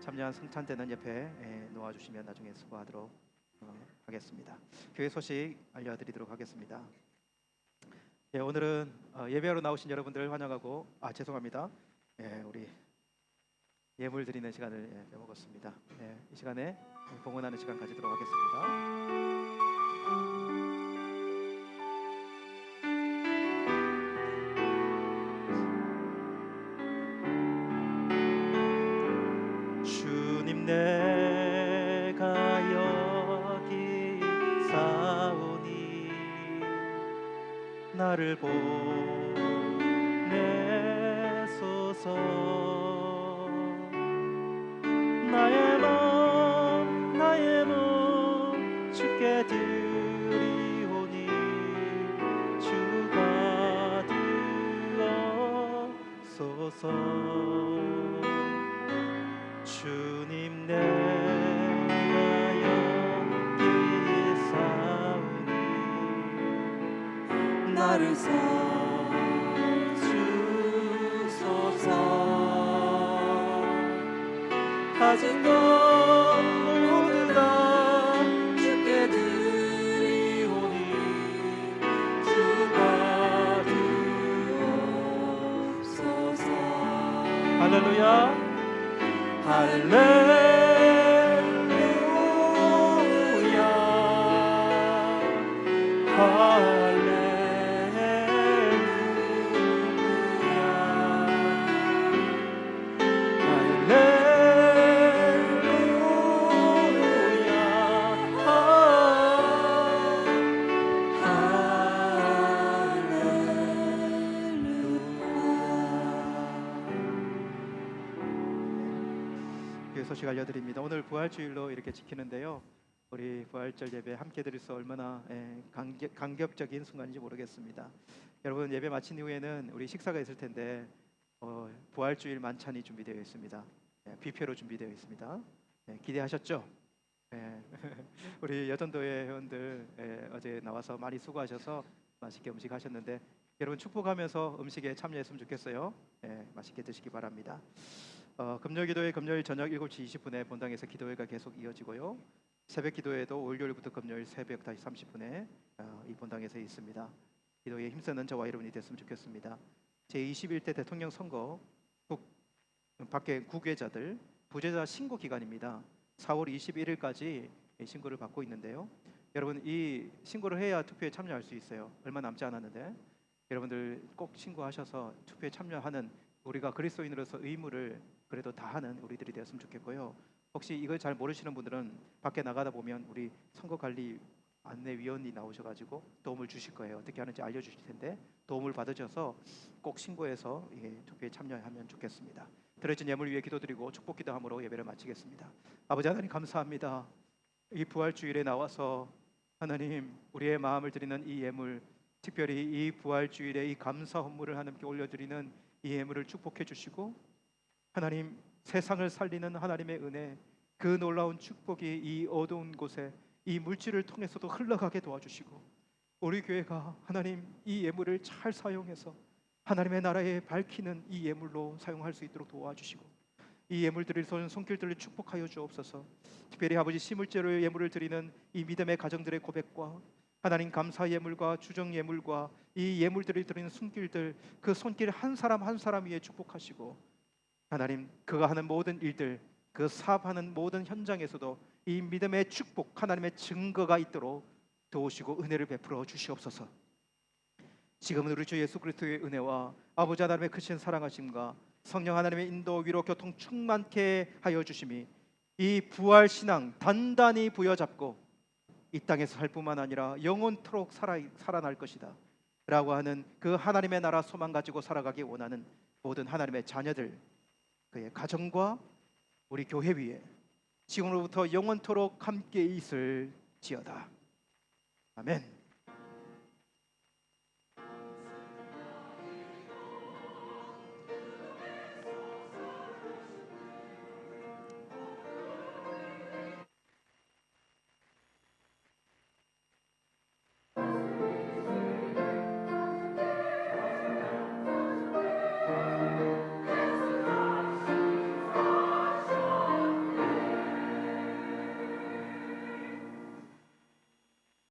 참여한 성찬대는 옆에 놓아주시면 나중에 수고하도록 하겠습니다. 교회 소식 알려드리도록 하겠습니다. 오늘은 예배하러 나오신 여러분들 환영하고 죄송합니다. 우리 예물 드리는 시간을 빼먹었습니다. 이 시간에 봉헌하는 시간 가지도록 하겠습니다. 주님 내가 여기 사오니 나를 보내소서. 나의 몸 주께 드리오니 주가 되옵소서. 주님 내가 여기 사오니 나를 사주소서. 가진 것 모두 다 주께 드리오니 주가 되옵소서. 할렐루야 할렐루야 소식 알려드립니다. 오늘 부활주일로 이렇게 지키는데요. 우리 부활절 예배 함께 드릴 수 얼마나 감격적인 순간인지 모르겠습니다. 여러분 예배 마친 이후에는 우리 식사가 있을 텐데 부활주일 만찬이 준비되어 있습니다. 뷔페로 준비되어 있습니다. 기대하셨죠? 우리 여전도회 회원들 어제 나와서 많이 수고하셔서 맛있게 음식 하셨는데 여러분 축복하면서 음식에 참여했으면 좋겠어요. 맛있게 드시기 바랍니다. 금요기도회 금요일 저녁 7시 20분에 본당에서 기도회가 계속 이어지고요. 새벽 기도회도 월요일부터 금요일 새벽 5시 30분에 이 본당에서 있습니다. 기도에 힘쓰는 저와 여러분이 됐으면 좋겠습니다. 제21대 대통령 선거 밖에 구계자들 부재자 신고 기간입니다. 4월 21일까지 신고를 받고 있는데요. 여러분 이 신고를 해야 투표에 참여할 수 있어요. 얼마 남지 않았는데 여러분들 꼭 신고하셔서 투표에 참여하는 우리가 그리스도인으로서 의무를 그래도 다하는 우리들이 되었으면 좋겠고요. 혹시 이걸 잘 모르시는 분들은 밖에 나가다 보면 우리 선거관리 안내위원이 나오셔가지고 도움을 주실 거예요. 어떻게 하는지 알려주실 텐데 도움을 받으셔서 꼭 신고해서 투표에 참여하면 좋겠습니다. 드려진 예물 위해 기도드리고 축복기도함으로 예배를 마치겠습니다. 아버지 하나님 감사합니다. 이 부활주일에 나와서 하나님 우리의 마음을 드리는 이 예물, 특별히 이 부활주일에 이 감사 헌물을 하나님께 올려드리는 이 예물을 축복해 주시고 하나님 세상을 살리는 하나님의 은혜, 그 놀라운 축복이 이 어두운 곳에 이 물질을 통해서도 흘러가게 도와주시고 우리 교회가 하나님 이 예물을 잘 사용해서 하나님의 나라에 밝히는 이 예물로 사용할 수 있도록 도와주시고 이 예물 드릴 손길들을 축복하여 주옵소서. 특별히 아버지 시물제로 예물을 드리는 이 믿음의 가정들의 고백과 하나님 감사 예물과 주정 예물과 이 예물들을 드리는 손길들, 그 손길 한 사람 한 사람 위에 축복하시고 하나님 그가 하는 모든 일들, 그 사업하는 모든 현장에서도 이 믿음의 축복, 하나님의 증거가 있도록 도우시고 은혜를 베풀어 주시옵소서. 지금은 우리 주 예수 그리스도의 은혜와 아버지 하나님의 크신 사랑하심과 성령 하나님의 인도 위로 교통 충만케 하여 주심이 이 부활 신앙 단단히 부여잡고 이 땅에서 살 뿐만 아니라 영원토록 살아날 것이다 라고 하는 그 하나님의 나라 소망 가지고 살아가기 원하는 모든 하나님의 자녀들, 그의 가정과 우리 교회 위에 지금으로부터 영원토록 함께 있을지어다. 아멘.